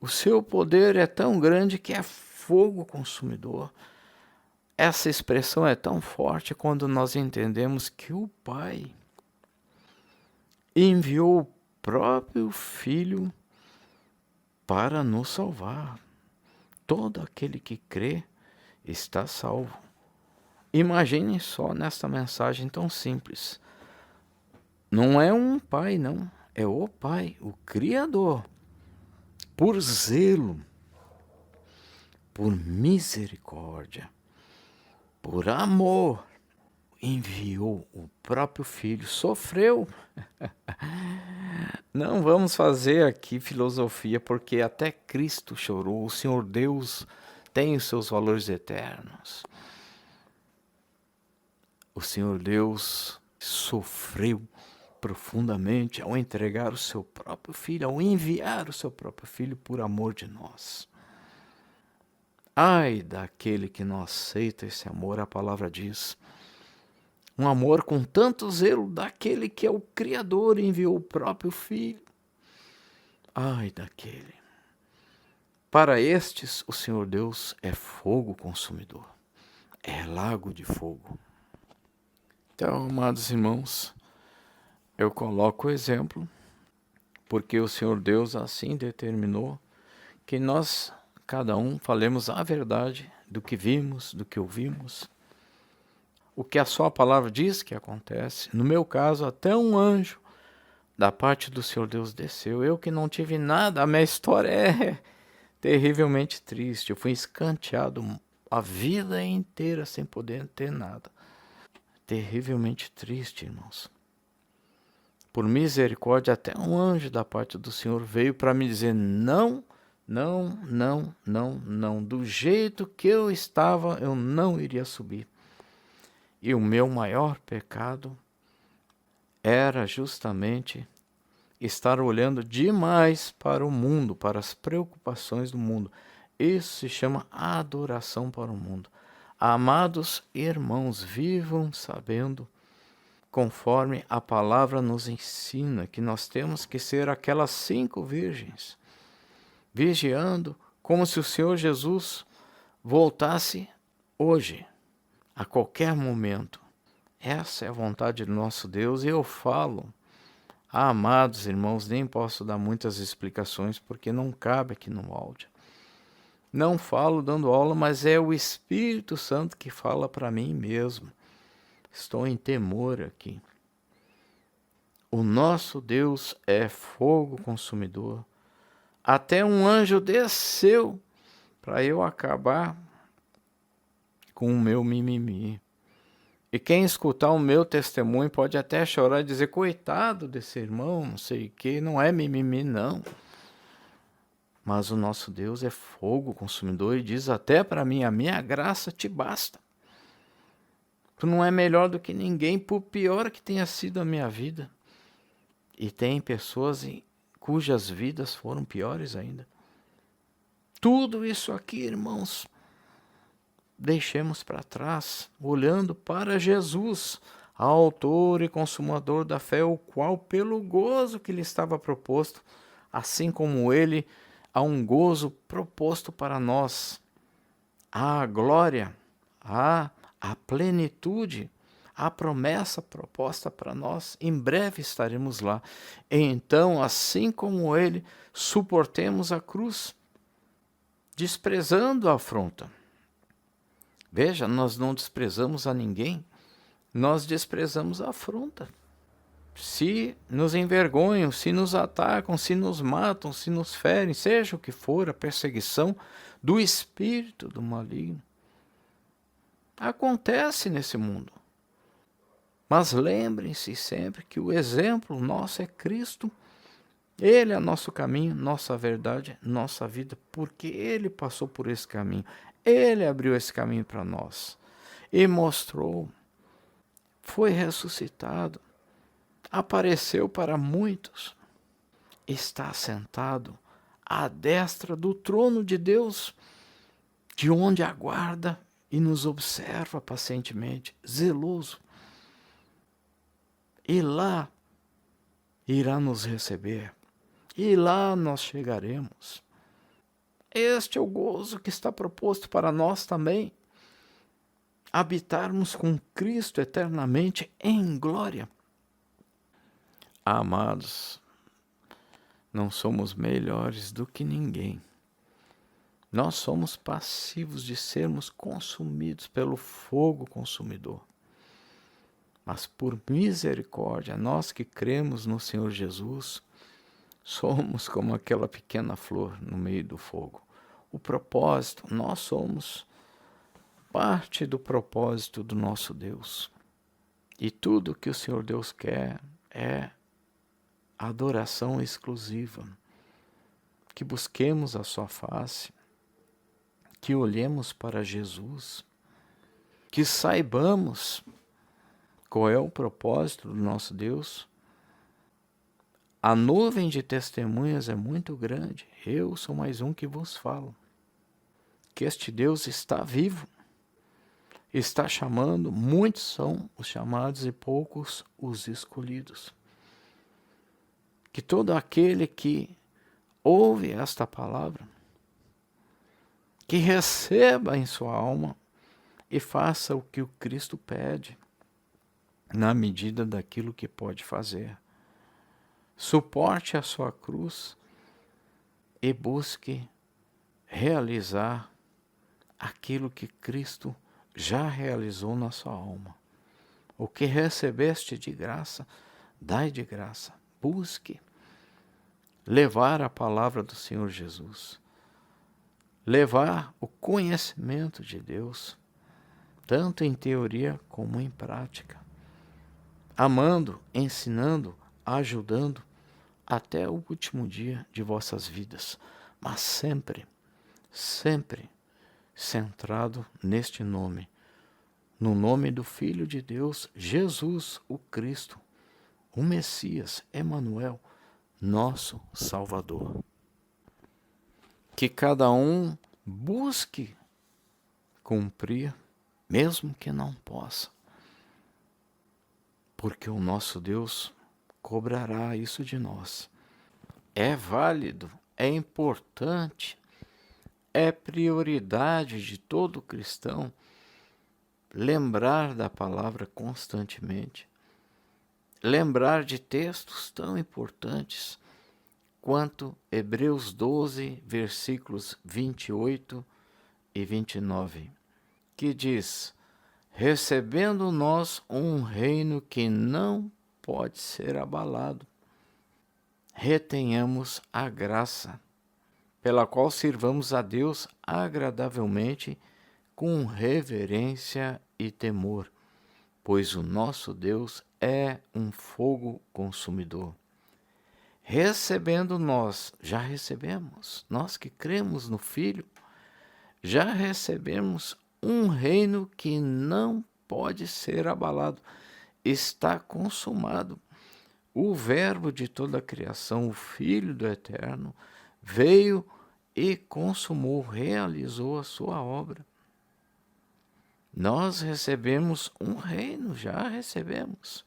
O seu poder é tão grande que é fogo consumidor. Essa expressão é tão forte quando nós entendemos que o Pai enviou o próprio Filho para nos salvar. Todo aquele que crê está salvo. Imaginem só nesta mensagem tão simples. Não é um pai, não. É o Pai, o Criador. Por zelo, por misericórdia, por amor, enviou o próprio Filho, sofreu. Não vamos fazer aqui filosofia, porque até Cristo chorou. O Senhor Deus tem os seus valores eternos. O Senhor Deus sofreu profundamente ao entregar o seu próprio Filho, ao enviar o seu próprio Filho por amor de nós. Ai daquele que não aceita esse amor, a palavra diz. Um amor com tanto zelo daquele que é o Criador e enviou o próprio Filho. Ai daquele. Para estes, o Senhor Deus é fogo consumidor. É lago de fogo. Então, amados irmãos, eu coloco o exemplo, porque o Senhor Deus assim determinou que nós, cada um, falemos a verdade do que vimos, do que ouvimos. O que a sua palavra diz que acontece. No meu caso, até um anjo da parte do Senhor Deus desceu. Eu que não tive nada, a minha história é terrivelmente triste. Eu fui escanteado a vida inteira sem poder ter nada. Terrivelmente triste, irmãos. Por misericórdia, até um anjo da parte do Senhor veio para me dizer: não, não, não, não, não. Do jeito que eu estava, eu não iria subir. E o meu maior pecado era justamente estar olhando demais para o mundo, para as preocupações do mundo. Isso se chama adoração para o mundo. Amados irmãos, vivam sabendo, conforme a palavra nos ensina, que nós temos que ser aquelas 5 virgens, vigiando como se o Senhor Jesus voltasse hoje, a qualquer momento. Essa é a vontade do nosso Deus e eu falo. Amados irmãos, nem posso dar muitas explicações porque não cabe aqui no áudio. Não falo dando aula, mas é o Espírito Santo que fala para mim mesmo. Estou em temor aqui. O nosso Deus é fogo consumidor. Até um anjo desceu para eu acabar com o meu mimimi. E quem escutar o meu testemunho pode até chorar e dizer: coitado desse irmão, não sei o que, não é mimimi não. Mas o nosso Deus é fogo consumidor e diz até para mim: a minha graça te basta. Tu não é melhor do que ninguém, por pior que tenha sido a minha vida. E tem pessoas cujas vidas foram piores ainda. Tudo isso aqui, irmãos, deixemos para trás, olhando para Jesus, autor e consumador da fé, o qual, pelo gozo que lhe estava proposto, assim como ele, há um gozo proposto para nós, a glória, a plenitude, a promessa proposta para nós. Em breve estaremos lá. Então, assim como ele, suportemos a cruz, desprezando a afronta. Veja, nós não desprezamos a ninguém, nós desprezamos a afronta. Se nos envergonham, se nos atacam, se nos matam, se nos ferem, seja o que for, a perseguição do espírito do maligno. Acontece nesse mundo. Mas lembrem-se sempre que o exemplo nosso é Cristo, Ele é nosso caminho, nossa verdade, nossa vida, porque Ele passou por esse caminho. Ele abriu esse caminho para nós e mostrou. Foi ressuscitado, apareceu para muitos, está sentado à destra do trono de Deus, de onde aguarda e nos observa pacientemente, zeloso. E lá irá nos receber, e lá nós chegaremos. Este é o gozo que está proposto para nós também, habitarmos com Cristo eternamente em glória. Amados, não somos melhores do que ninguém. Nós somos passivos de sermos consumidos pelo fogo consumidor. Mas por misericórdia, nós que cremos no Senhor Jesus, somos como aquela pequena flor no meio do fogo. O propósito, nós somos parte do propósito do nosso Deus. E tudo que o Senhor Deus quer é adoração exclusiva. Que busquemos a sua face, que olhemos para Jesus, que saibamos qual é o propósito do nosso Deus. A nuvem de testemunhas é muito grande. Eu sou mais um que vos falo. Que este Deus está vivo, está chamando, muitos são os chamados e poucos os escolhidos. Que todo aquele que ouve esta palavra, que receba em sua alma e faça o que o Cristo pede, na medida daquilo que pode fazer. Suporte a sua cruz e busque realizar aquilo que Cristo já realizou na sua alma. O que recebeste de graça, dai de graça. Busque levar a palavra do Senhor Jesus, levar o conhecimento de Deus, tanto em teoria como em prática, amando, ensinando, ajudando, até o último dia de vossas vidas, mas sempre, sempre centrado neste nome, no nome do Filho de Deus, Jesus, o Cristo, o Messias, Emanuel, nosso Salvador. Que cada um busque cumprir, mesmo que não possa, porque o nosso Deus cobrará isso de nós. É válido, é importante, é prioridade de todo cristão lembrar da palavra constantemente, lembrar de textos tão importantes quanto Hebreus 12, versículos 28 e 29, que diz: recebendo nós um reino que não pode ser abalado, retenhamos a graça, pela qual sirvamos a Deus agradavelmente, com reverência e temor, pois o nosso Deus é um fogo consumidor. Recebendo nós, já recebemos, nós que cremos no Filho, já recebemos um reino que não pode ser abalado, está consumado. O Verbo de toda a criação, o Filho do Eterno, veio e consumou, realizou a sua obra. Nós recebemos um reino, já recebemos.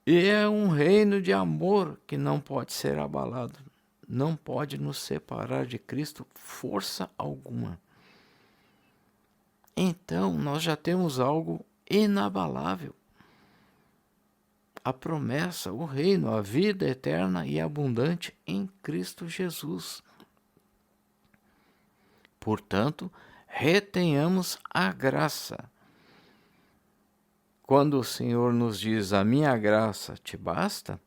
E é um reino de amor que não pode ser abalado. Não pode nos separar de Cristo força alguma. Então, nós já temos algo inabalável. A promessa, o reino, a vida eterna e abundante em Cristo Jesus. Portanto, retenhamos a graça. Quando o Senhor nos diz, a minha graça te basta,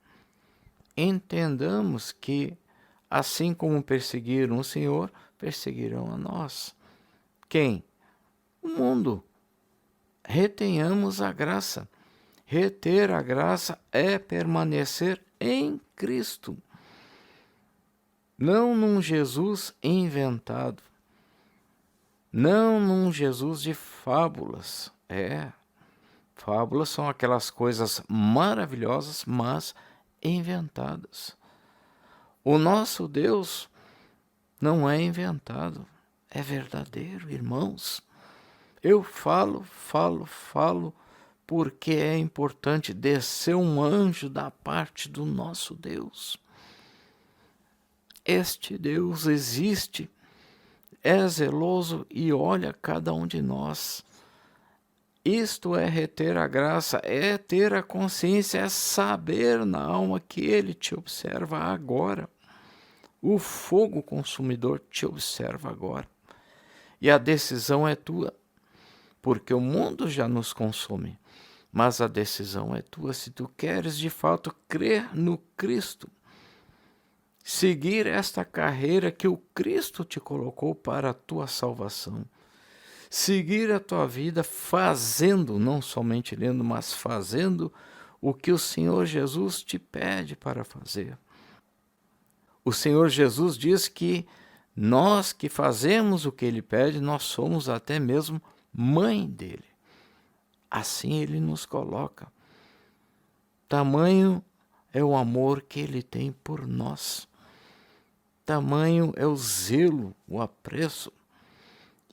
entendamos que, assim como perseguiram o Senhor, perseguirão a nós. Quem? O mundo. Retenhamos a graça. Reter a graça é permanecer em Cristo. não num Jesus inventado, não num Jesus de fábulas. Fábulas são aquelas coisas maravilhosas, mas inventadas. O nosso Deus não é inventado, é verdadeiro, irmãos. Eu falo, porque é importante descer um anjo da parte do nosso Deus. Este Deus existe, é zeloso e olha cada um de nós. Isto é reter a graça, é ter a consciência, é saber na alma que Ele te observa agora. O fogo consumidor te observa agora. E a decisão é tua, porque o mundo já nos consome. Mas a decisão é tua se tu queres de fato crer no Cristo. Seguir esta carreira que o Cristo te colocou para a tua salvação. Seguir a tua vida fazendo, não somente lendo, mas fazendo o que o Senhor Jesus te pede para fazer. O Senhor Jesus diz que nós que fazemos o que Ele pede, nós somos até mesmo mãe dele. Assim Ele nos coloca. Tamanho é o amor que Ele tem por nós. Tamanho é o zelo, o apreço.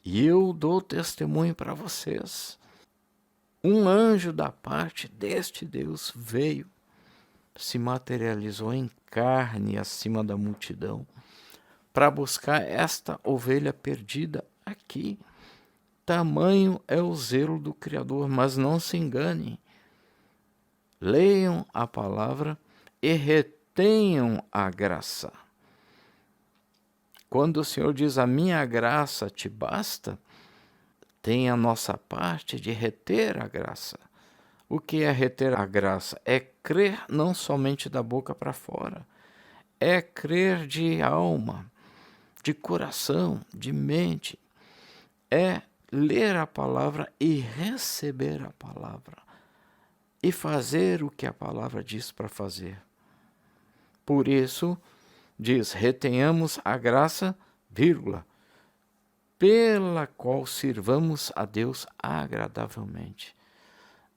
E eu dou testemunho para vocês. Um anjo da parte deste Deus veio, se materializou em carne acima da multidão, para buscar esta ovelha perdida aqui. Tamanho é o zelo do Criador, mas não se enganem. Leiam a palavra e retenham a graça. Quando o Senhor diz, a minha graça te basta, tem a nossa parte de reter a graça. O que é reter a graça? É crer não somente da boca para fora, é crer de alma, de coração, de mente, é ler a palavra e receber a palavra, e fazer o que a palavra diz para fazer. Por isso, diz, retenhamos a graça, vírgula, pela qual sirvamos a Deus agradavelmente.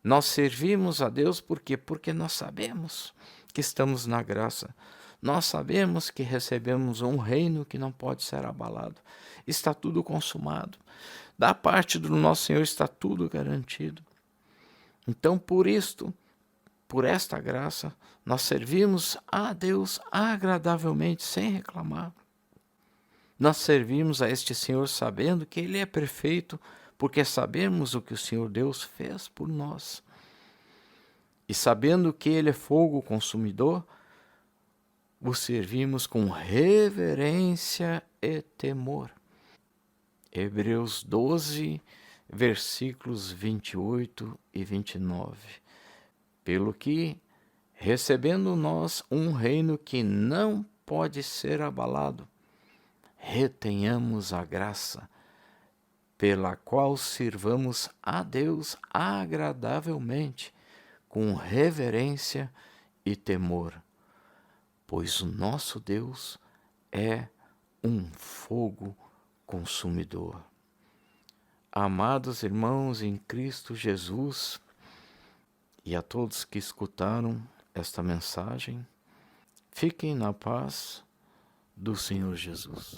Nós servimos a Deus por quê? Porque nós sabemos que estamos na graça. Nós sabemos que recebemos um reino que não pode ser abalado. Está tudo consumado. Da parte do nosso Senhor está tudo garantido. Então, por isto, por esta graça, nós servimos a Deus agradavelmente, sem reclamar. Nós servimos a este Senhor sabendo que Ele é perfeito, porque sabemos o que o Senhor Deus fez por nós. E sabendo que Ele é fogo consumidor, o servimos com reverência e temor. Hebreus 12, versículos 28 e 29. Pelo que, recebendo nós um reino que não pode ser abalado, retenhamos a graça, pela qual sirvamos a Deus agradavelmente, com reverência e temor, pois o nosso Deus é um fogo consumidor. Amados irmãos em Cristo Jesus, e a todos que escutaram esta mensagem, fiquem na paz do Senhor Jesus.